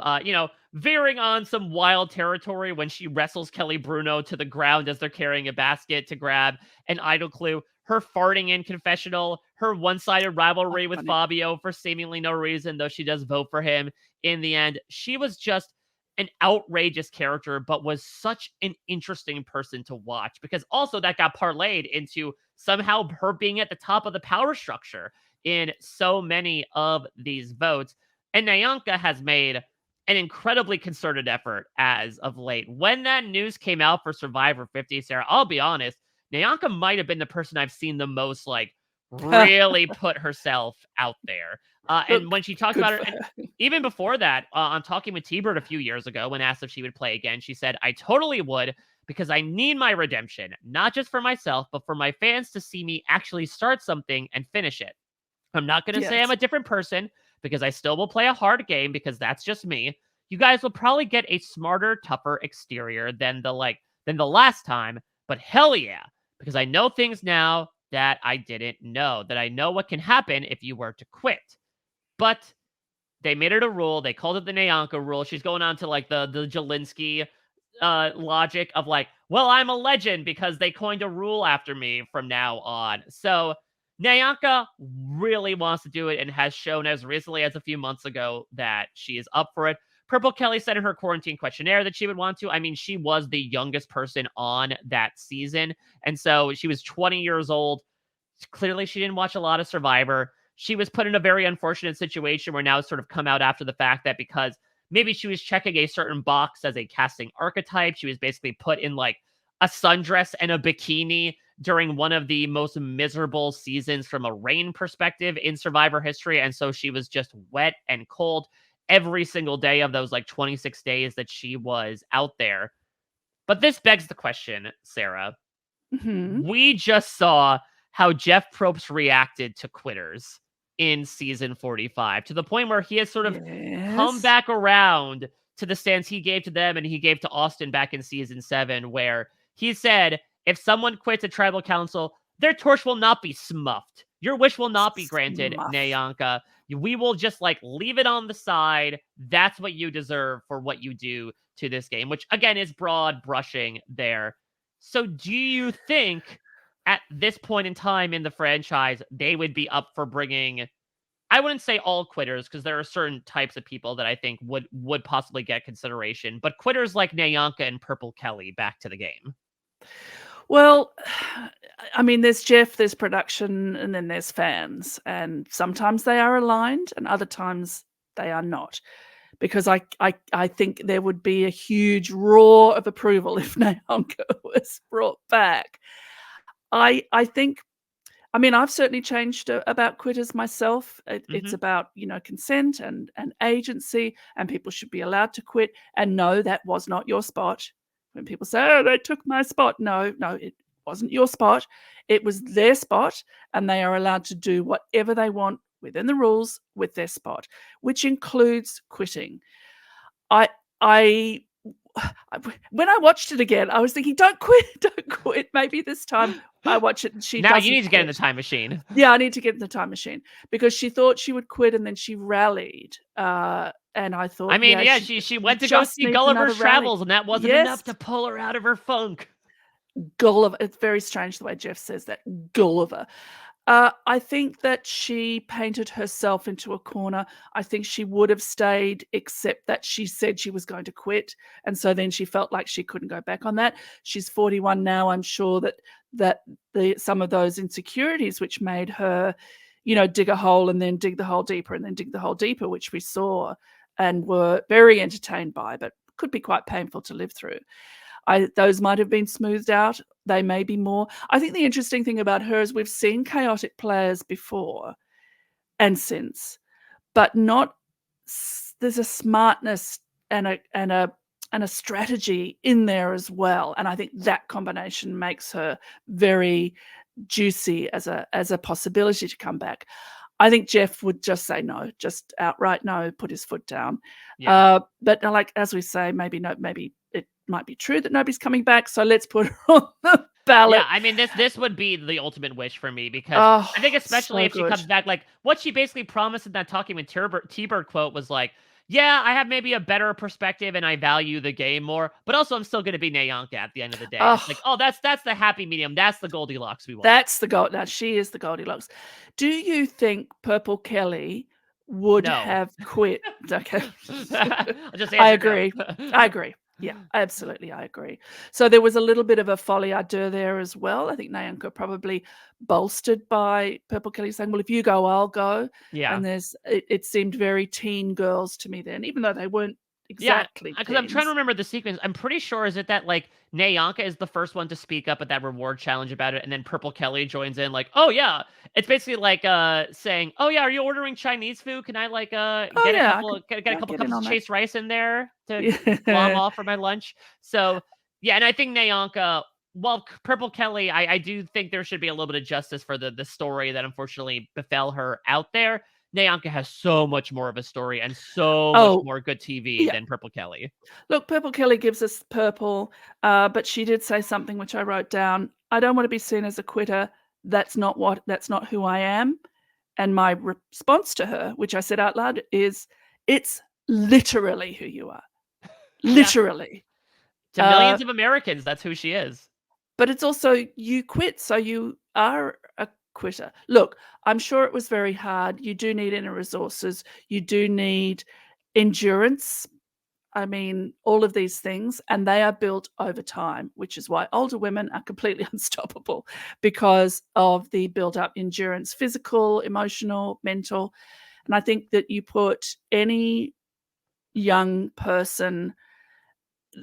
veering on some wild territory when she wrestles Kelly Bruno to the ground as they're carrying a basket to grab an idol clue. Her farting in confessional, her one-sided rivalry with funny. Fabio for seemingly no reason, though she does vote for him in the end. She was just an outrageous character, but was such an interesting person to watch, because also that got parlayed into somehow her being at the top of the power structure in so many of these votes. And Nyanka has made an incredibly concerted effort as of late. When that news came out for Survivor 50, Sarah, I'll be honest, Nyanka might have been the person I've seen the most really put herself out there. And when she talked about it, and even before that, on Talking with T-Bird a few years ago, when asked if she would play again, she said, I totally would, because I need my redemption, not just for myself, but for my fans to see me actually start something and finish it. I'm not going to say I'm a different person, because I still will play a hard game, because that's just me. You guys will probably get a smarter, tougher exterior than the last time, but hell yeah, because I know things now that I didn't know, that I know what can happen if you were to quit. But they made it a rule. They called it the Nyanka rule. She's going on to the Jelinski logic of well, I'm a legend because they coined a rule after me from now on. So Nyanka really wants to do it and has shown as recently as a few months ago that she is up for it. Purple Kelly said in her quarantine questionnaire that she would want to. I mean, she was the youngest person on that season. And so she was 20 years old. Clearly, she didn't watch a lot of Survivor. She was put in a very unfortunate situation where now it's sort of come out after the fact that because maybe she was checking a certain box as a casting archetype, she was basically put in a sundress and a bikini during one of the most miserable seasons from a rain perspective in Survivor history. And so she was just wet and cold every single day of those 26 days that she was out there. But this begs the question, Sarah. We just saw how Jeff Probst reacted to quitters in season 45, to the point where he has sort of come back around to the stance he gave to them and he gave to Austin back in season 7, where he said, if someone quits a tribal council, their torch will not be smuffed. Your wish will not be granted, Nyanka. We will just leave it on the side. That's what you deserve for what you do to this game, which again is broad brushing there. So do you think at this point in time in the franchise, they would be up for bringing, I wouldn't say all quitters, because there are certain types of people that I think would possibly get consideration, but quitters like Nyanka and Purple Kelly back to the game? Well, I mean, there's Jeff, there's production, and then there's fans. And sometimes they are aligned and other times they are not. Because I think there would be a huge roar of approval if Nyanka was brought back. I think, I mean, I've certainly changed about quitters myself. It's about, consent and agency, and people should be allowed to quit. And no, that was not your spot. When people say, oh, they took my spot. No, it wasn't your spot. It was their spot, and they are allowed to do whatever they want within the rules with their spot, which includes quitting. When I watched it again, I was thinking, don't quit. Maybe this time I watch it and she now doesn't you need to quit. get in the time machine. Yeah, I need to get in the time machine, because she thought she would quit and then she rallied. And I thought, I mean, she went to go see Gulliver's Travels, and that wasn't enough to pull her out of her funk. Gulliver. It's very strange the way Jeff says that. Gulliver. I think that she painted herself into a corner. I think she would have stayed, except that she said she was going to quit, and so then she felt like she couldn't go back on that. She's 41 now. I'm sure that some of those insecurities which made her, dig a hole and then dig the hole deeper and then dig the hole deeper, which we saw and were very entertained by, but could be quite painful to live through. Those might have been smoothed out. They may be more. I think the interesting thing about her is we've seen chaotic players before and since, but not. There's a smartness and a strategy in there as well, and I think that combination makes her very juicy as a possibility to come back. I think Jeff would just say no, just outright no, put his foot down. Yeah. But like as we say, maybe it might be true that nobody's coming back, so let's put her on the ballot. Yeah, I mean, this would be the ultimate wish for me because Oh, I think especially so if she good. comes back, like what she basically promised in that Talking with T-Bird quote was like, yeah, I have maybe a better perspective and I value the game more, but also I'm still going to be Nayanka at the end of the day. It's like, Oh, oh, that's the happy medium. That's the Goldilocks we want. that's the gold. Now she is the Goldilocks. Do you think Purple Kelly would No. have quit? Okay, I'll just I answer agree. no. I agree. Yeah, absolutely, I agree. So there was a little bit of a folie à deux there as well. I think Nayanka probably bolstered by Purple Kelly saying, "Well, if you go, I'll go." Yeah. And it seemed very teen girls to me then, even though they weren't Yeah, exactly because I'm trying to teens. remember the sequence. I'm pretty sure is it that like Nayanka is the first one to speak up at that reward challenge about it, and then Purple Kelly joins in like, oh yeah. It's basically like saying, oh yeah, are you ordering Chinese food? Can I like Oh get a yeah, couple get a I'll couple get in cups of on that. chase rice in there to glom Yeah. off for my lunch? So yeah, and I think Nayanka, well, Purple Kelly, I do think there should be a little bit of justice for the story that unfortunately befell her out there. Nayanka has so much more of a story and so much Oh, more good TV yeah. than Purple Kelly. Look, Purple Kelly gives us purple, but she did say something which I wrote down. I don't want to be seen as a quitter. That's not who I am. And my response to her, which I said out loud, is it's literally who you are. Yeah. Literally. To Uh, millions of Americans, that's who she is. but it's also you quit, so you are a quitter. Look, I'm sure it was very hard. You do need inner resources. You do need endurance. I mean, all of these things, and they are built over time, which is why older women are completely unstoppable because of the built up endurance, physical, emotional, mental. And I think that you put any young person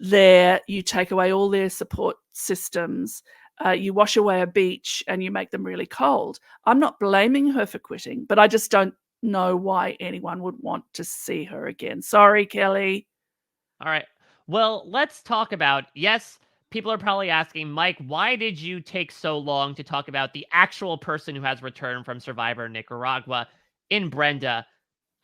there, you take away all their support systems, you wash away a beach and you make them really cold. I'm not blaming her for quitting, but I just don't know why anyone would want to see her again. Sorry, Kelly. All right. Well, let's talk about, yes, people are probably asking, Mike, why did you take so long to talk about the actual person who has returned from Survivor Nicaragua in Brenda?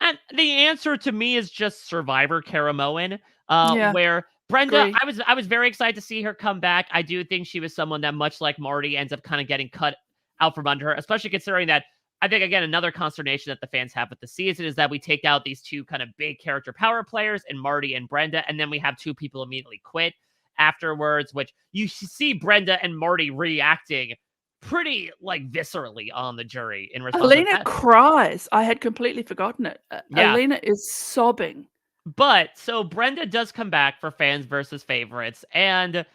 And the answer to me is just Survivor Karamoan, Yeah, where Brenda, agree. I was very excited to see her come back. I do think she was someone that, much like Marty, ends up kind of getting cut out from under her, especially considering that I think again another consternation that the fans have with the season is that we take out these two kind of big character power players in Marty and Brenda, and then we have two people immediately quit afterwards, which you see Brenda and Marty reacting pretty like viscerally on the jury in response to Alina that. cries. I had completely forgotten it. Yeah. Alina is sobbing. But so Brenda does come back for fans versus favorites, and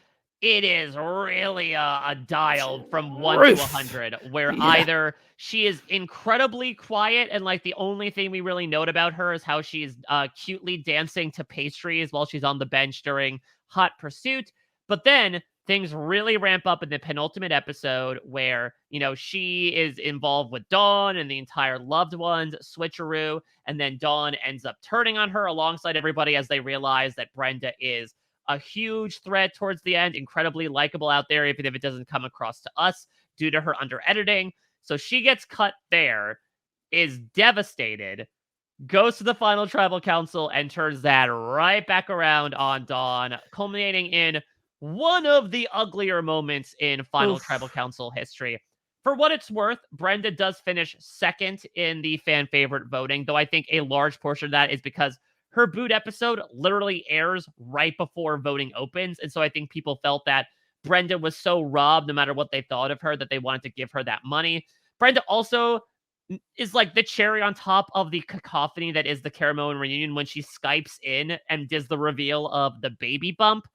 it is really a dial from 1 to Truth. 100, where Yeah. either she is incredibly quiet, and like the only thing we really note about her is how she's cutely dancing to pastries while she's on the bench during Hot Pursuit. But then things really ramp up in the penultimate episode where, she is involved with Dawn and the entire loved ones switcheroo. And then Dawn ends up turning on her alongside everybody as they realize that Brenda is a huge threat towards the end, incredibly likable out there, even if it doesn't come across to us due to her under editing. So she gets cut there, is devastated, goes to the final tribal council, and turns that right back around on Dawn, culminating in one of the uglier moments in final tribal Oof. council history. For what it's worth, Brenda does finish second in the fan favorite voting, though I think a large portion of that is because her boot episode literally airs right before voting opens. And so I think people felt that Brenda was so robbed, no matter what they thought of her, that they wanted to give her that money. Brenda also is like the cherry on top of the cacophony that is the Caramoan reunion when she Skypes in and does the reveal of the baby bump.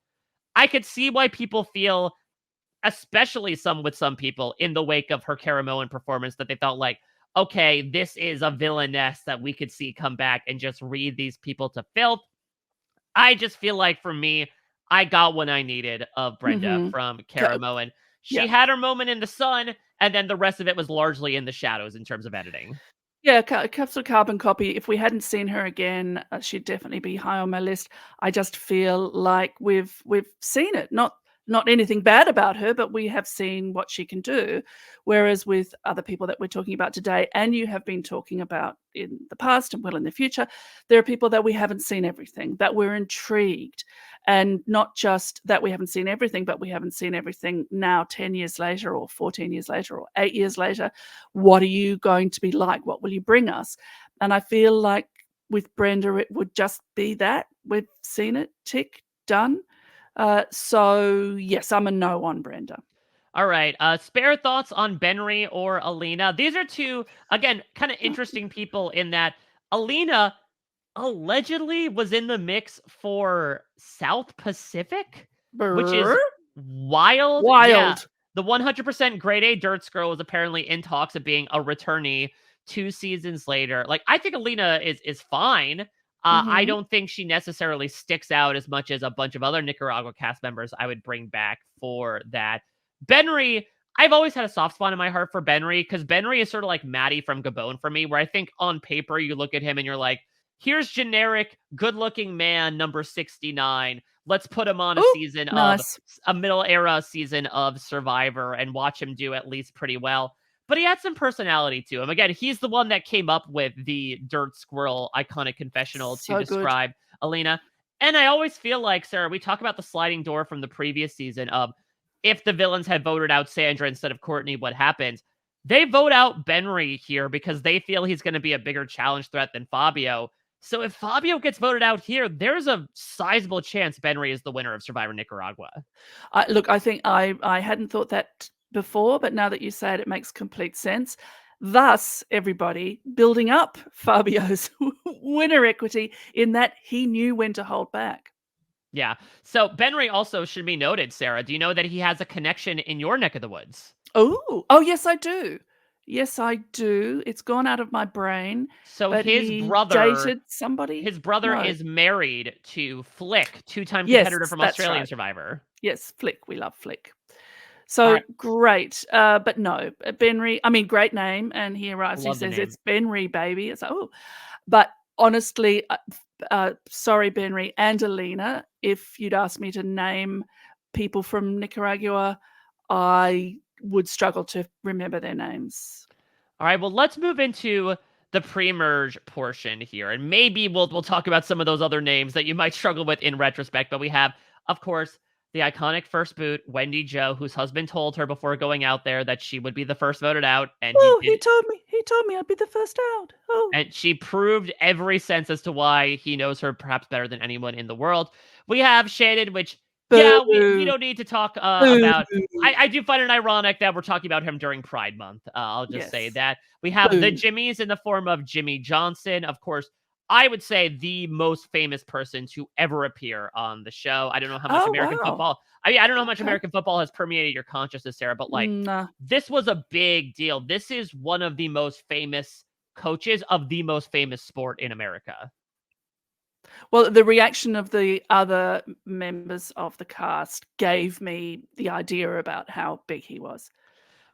I could see why people feel, especially some people, in the wake of her Caramoan performance, that they felt like, okay, this is a villainess that we could see come back and just read these people to filth. I just feel like for me, I got what I needed of Brenda Mhm. from Ca Caramoan. She yeah. had her moment in the sun, and then the rest of it was largely in the shadows in terms of editing. Yeah, Capsule Carbon Copy, if we hadn't seen her again, she'd definitely be high on my list. I just feel like we've seen it. Not anything bad about her, but we have seen what she can do. Whereas with other people that we're talking about today, and you have been talking about in the past and will in the future, there are people that we haven't seen everything, that we're intrigued. And not just that we haven't seen everything, but we haven't seen everything now 10 years later or 14 years later or 8 years later. What are you going to be like? What will you bring us? And I feel like with Brenda, it would just be that. We've seen it, tick, done. So yes, I'm a no on Brenda. All right. Spare thoughts on Benry or Alina? These are two, again, kind of interesting people in that Alina allegedly was in the mix for South Pacific, which Brr, is wild. Yeah. wild. The 100% grade A Dirt Scroll was apparently in talks of being a returnee 2 seasons later. Like, I think Alina is fine. I Hmm. don't think she necessarily sticks out as much as a bunch of other Nicaragua cast members I would bring back for that. Benry, I've always had a soft spot in my heart for Benry because Benry is sort of like Maddie from Gabon for me, where I think on paper you look at him and you're like, here's generic, good-looking man number 69. Let's put him on Oh, nice. a middle era season of Survivor and watch him do at least pretty well. But he had some personality to him. Again, he's the one that came up with the Dirt Squirrel iconic confessional to So good. describe Alina. And I always feel like, Sarah, we talk about the sliding door from the previous season of if the villains had voted out Sandra instead of Courtney, what happens? They vote out Benry here because they feel he's going to be a bigger challenge threat than Fabio. So if Fabio gets voted out here, there's a sizable chance Benry is the winner of Survivor Nicaragua. Look, I think I hadn't thought that before, but now that you say it, it makes complete sense. Thus, everybody building up Fabio's winner equity in that he knew when to hold back. Yeah. So Benry also should be noted, Sarah. Do you know that he has a connection in your neck of the woods? Oh, yes, I do. Yes, I do. It's gone out of my brain, So but his he brother dated somebody? his brother No. is married to Flick, two-time Yes, competitor from that's Australian right. Survivor. Yes, Flick. We love Flick. All So right. great. But no, Benry, I mean, great name. And he arrives, he Love the says, name. it's Benry, baby. It's like, oh, but honestly, sorry, Benry and Alina, if you'd asked me to name people from Nicaragua, I would struggle to remember their names. All right, well, let's move into the pre-merge portion here, and maybe we'll talk about some of those other names that you might struggle with in retrospect. But we have, of course, the iconic first boot, Wendy Jo, whose husband told her before going out there that she would be the first voted out, and he Oh, did. he told me I'd be the first out. Oh, And she proved every sense as to why he knows her perhaps better than anyone in the world. We have Shannon, which, yeah, we boo, don't need to talk boo. about. I do find it ironic that we're talking about him during Pride Month. I'll just say Yes, that. We have the boo. Jimmys in the form of Jimmy Johnson. Of course, I would say the most famous person to ever appear on the show. I don't know how much Oh, American wow. football. I don't know how much Okay. American football has permeated your consciousness, Sarah, but like Nah. this was a big deal. This is one of the most famous coaches of the most famous sport in America. Well, the reaction of the other members of the cast gave me the idea about how big he was.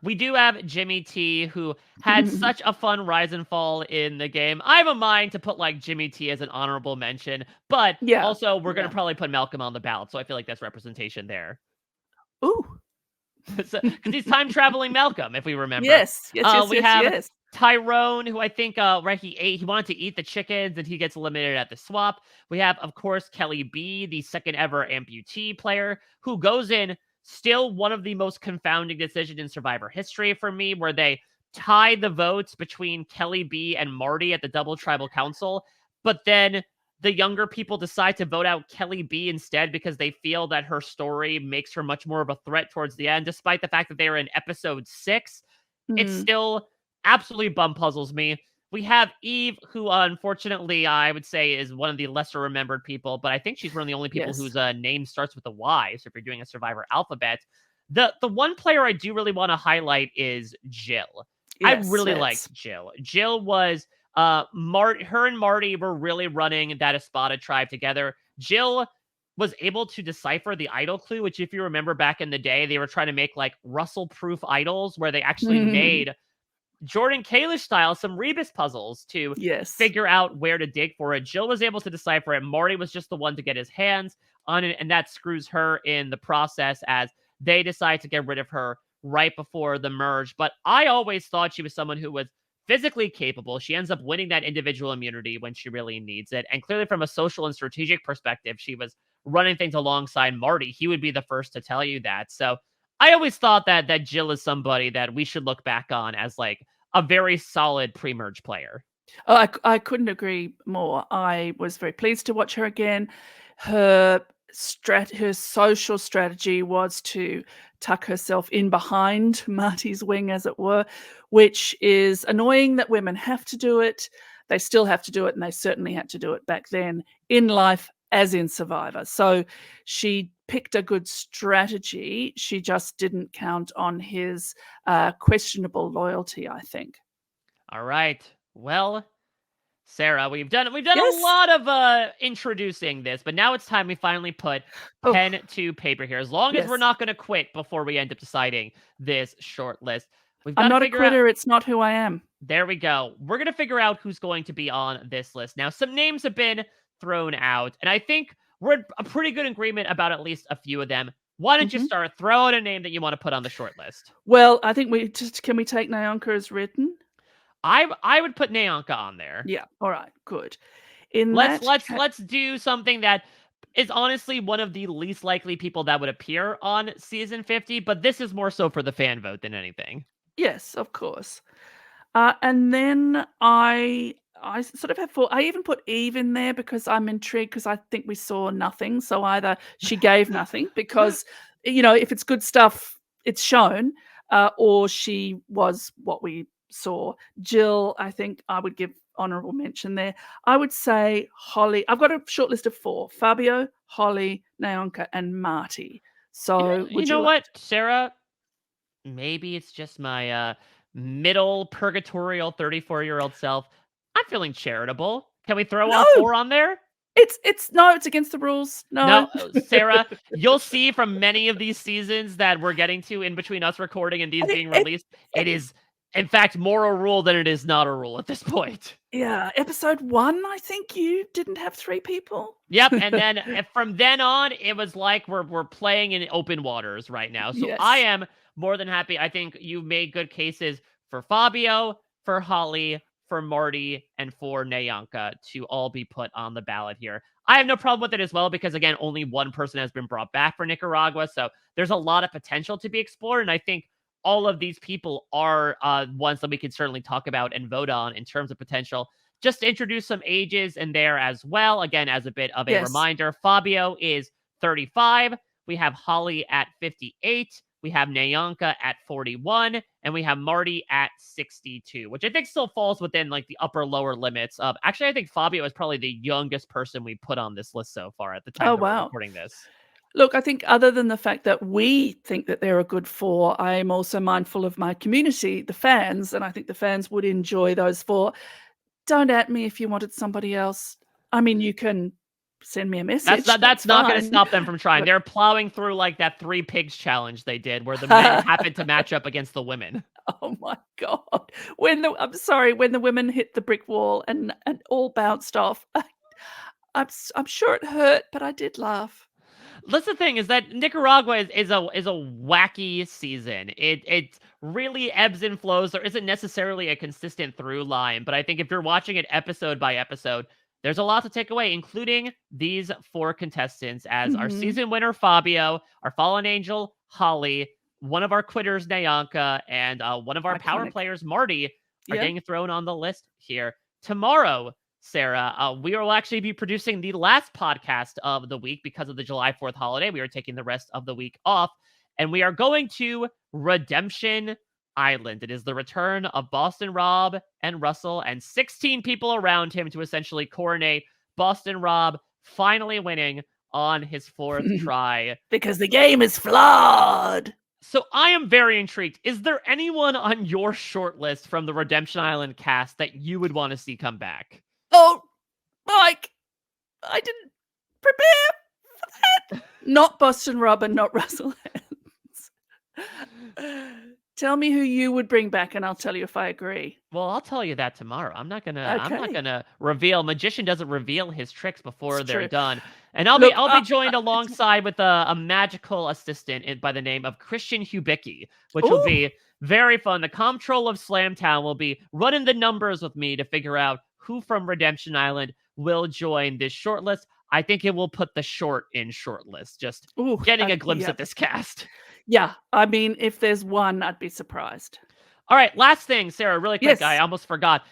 We do have Jimmy T, who had such a fun rise and fall in the game. I have a mind to put like Jimmy T as an honorable mention, but Yeah, also we're going yeah. to probably put Malcolm on the ballot. So I feel like that's representation there. Ooh, Because he's time traveling Malcolm, if we remember. yes, yes, yes, We yes, have yes. Tyrone, who I think right he wanted to eat the chickens and he gets eliminated at the swap. We have, of course, Kelly B, the second ever amputee player, who goes in still one of the most confounding decisions in Survivor history for me, where they tie the votes between Kelly B and Marty at the Double Tribal Council, but then the younger people decide to vote out Kelly B instead because they feel that her story makes her much more of a threat towards the end, despite the fact that they are in episode 6. It's Mm. still absolutely bum puzzles me. We have Eve, who unfortunately I would say is one of the lesser remembered people, but I think she's one of the only people Yes. whose name starts with a Y. So if you're doing a Survivor alphabet, the one player I do really want to highlight is Jill. I Yes, really let's. liked Jill. Jill was her and Marty were really running that Espada tribe together. Jill was able to decipher the idol clue, which if you remember back in the day, they were trying to make like Russell proof idols where they actually made Jordan Kalish style some rebus puzzles to Yes. figure out where to dig for it. Jill was able to decipher it. Marty was just the one to get his hands on it, and that screws her in the process as they decide to get rid of her right before the merge. But I always thought she was someone who was physically capable. She ends up winning that individual immunity when she really needs it. And clearly from a social and strategic perspective, she was running things alongside Marty. He would be the first to tell you that. So I always thought that Jill is somebody that we should look back on as like a very solid pre-merge player. Oh, I couldn't agree more. I was very pleased to watch her again. Her social strategy was to tuck herself in behind Marty's wing, as it were, which is annoying that women have to do it. They still have to do it, and they certainly had to do it back then in life as in Survivor. So she picked a good strategy. She just didn't count on his questionable loyalty, I think. All right. Well, Sarah, we've done a Yes. lot of introducing this, but now it's time we finally put Oh, pen to paper here. As long as we're yes. not going to quit before we end up deciding this short list, we've got I'm to not a figure out. quitter. It's not who I am. There we go. We're going to figure out who's going to be on this list. Now, some names have been thrown out, and I think we're in a pretty good agreement about at least a few of them. Why don't you Mhm. start? Throw out a name that you want to put on the short list. Well, I think can we take Nyanka as written? I would put Nayanka on there. Yeah. All right. Good. In Let's that let's ca let's do something that is honestly one of the least likely people that would appear on season 50, but this is more so for the fan vote than anything. yes, of course. And then I sort of have I even put Eve in there because I'm intrigued because I think we saw nothing. So either she gave nothing because, if it's good stuff, it's shown, or she was what we saw. Jill, I think I would give honorable mention there. I would say Holly. I've got a short list of 4: Fabio, Holly, Naonka, and Marty. So You would you know like what, Sarah? Maybe it's just my middle purgatorial 34-year-old self. I'm feeling charitable. Can we throw all No! 4 on there? It's no, it's against the rules. No, No. Sarah, you'll see from many of these seasons that we're getting to in between us recording and these I think being released, it is, in fact, more a rule than it is not a rule at this point. yeah, episode 1, I think you didn't have 3 people? Yep, and then from then on, it was like we're playing in open waters right now. So I Yes. am more than happy. I think you made good cases for Fabio, for Holly, for Marty, and for Nayanka to all be put on the ballot here. I have no problem with it as well because again, only one person has been brought back for Nicaragua, so there's a lot of potential to be explored, and I think all of these people are ones that we can certainly talk about and vote on in terms of potential. Just to introduce some ages in there as well. Again, as a bit of a Yes. reminder, Fabio is 35. We have Holly at 58. We have Nayanka at 41. And we have Marty at 62, which I think still falls within like the upper lower limits of. Actually, I think Fabio is probably the youngest person we put on this list so far at the time Oh, that we're wow. recording this. Look, I think other than the fact that we think that they're a good 4, I am also mindful of my community, the fans, and I think the fans would enjoy those 4. Don't at me if you wanted somebody else. I mean, you can send me a That's message, not that's that's not going to fine. stop them from trying. But They're plowing through like that 3 pigs challenge they did where the men happened to match up against the women. oh my god. I'm sorry, when the women hit the brick wall and all bounced off, I'm sure it hurt, but I did laugh. That's the thing is that Nicaragua is a wacky season. It really ebbs and flows. There isn't necessarily a consistent through line, but I think if you're watching it episode by episode, there's a lot to take away, including these 4 contestants as our Mhm. season winner Fabio, our fallen angel Holly, one of our quitters Nayanka, and one of our power Iconic. players Marty are Yeah. getting thrown on the list here tomorrow. Sarah, we will actually be producing the last podcast of the week because of the July 4th holiday. We are taking the rest of the week off, and we are going to Redemption Island. It is the return of Boston Rob and Russell and 16 people around him to essentially coronate Boston Rob finally winning on his 4th try. Because the game is flawed. So I am very intrigued. Is there anyone on your short list from the Redemption Island cast that you would want to see come back? Oh, Mike, I didn't prepare for that. Not Boston Rob and not Russell Hands. Tell me who you would bring back, and I'll tell you if I agree. Well, I'll tell you that tomorrow. I'm not gonna Okay. reveal. Magician doesn't reveal his tricks before It's they're true. done. And I'll Look, be joined alongside with a magical assistant by the name of Christian Hubicki, which will Ooh. be very fun. The comptroller of Slamtown will be running the numbers with me to figure out who from Redemption Island will join this shortlist. I think it will put the short in shortlist. Just Ooh, getting a glimpse yeah. at this cast. Yeah, I mean, if there's one, I'd be surprised. All right, last thing, Sarah, really quick. Yes. I almost forgot.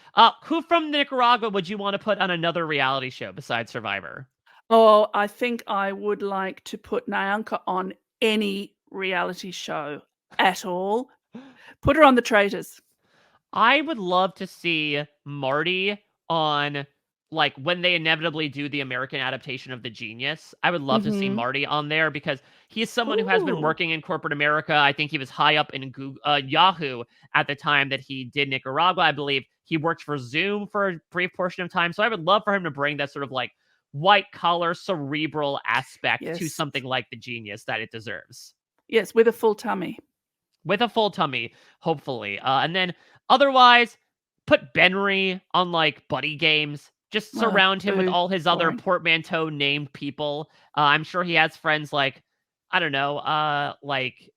Who from Nicaragua would you want to put on another reality show besides Survivor? Oh, I think I would like to put Nyanka on any reality show at all. Put her on The Traitors. I would love to see Marty on, like, when they inevitably do the American adaptation of The Genius. I would love to see Mhm. Marty on there because he's someone who has been Ooh. working in corporate America. I think he was high up in Yahoo at the time that he did Nicaragua. I believe he worked for Zoom for a brief portion of time. So I would love for him to bring that sort of like white collar, cerebral aspect to Yes. something like The Genius that it deserves. Yes, with a full tummy. With a full tummy, hopefully. And then otherwise, put Benry on like buddy games. Just surround him with Boo. all his other Boring. portmanteau named people. I'm sure he has friends like, I don't know, like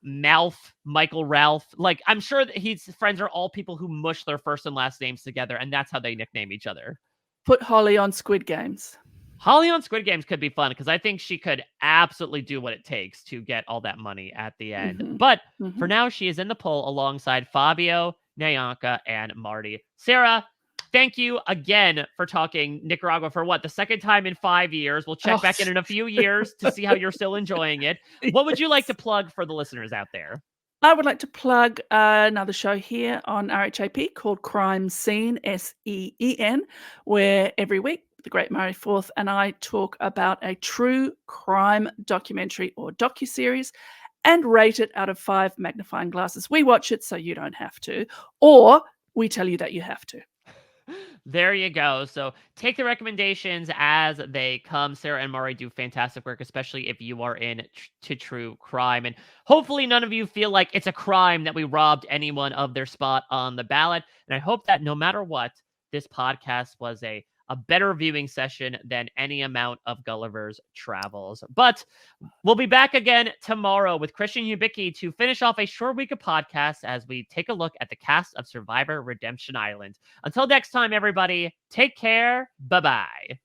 Mouth, Michael Ralph. Like, I'm sure that his friends are all people who mush their first and last names together, and that's how they nickname each other. Put Holly on Squid Games. Holly on Squid Games could be fun because I think she could absolutely do what it takes to get all that money at the end. Mhm. But for Mhm. now, she is in the poll alongside Fabio, Nyanka, and Marty. Sarah, thank you again for talking Nicaragua for what, the second time in 5 years. We'll check back in a few years to see how you're still enjoying it. What would you like to plug for the listeners out there? I would like to plug another show here on RHAP called Crime Scene, SEEN, where every week the great Murray Forth and I talk about a true crime documentary or docuseries and rate it out of 5 magnifying glasses. We watch it so you don't have to, or we tell you that you have to. There you go. So take the recommendations as they come. Sarah and Mari do fantastic work, especially if you are to true crime. And hopefully none of you feel like it's a crime that we robbed anyone of their spot on the ballot. And I hope that no matter what, this podcast was a better viewing session than any amount of Gulliver's Travels. But we'll be back again tomorrow with Christian Hubicki to finish off a short week of podcasts as we take a look at the cast of Survivor Redemption Island. Until next time, everybody, take care. Bye-bye.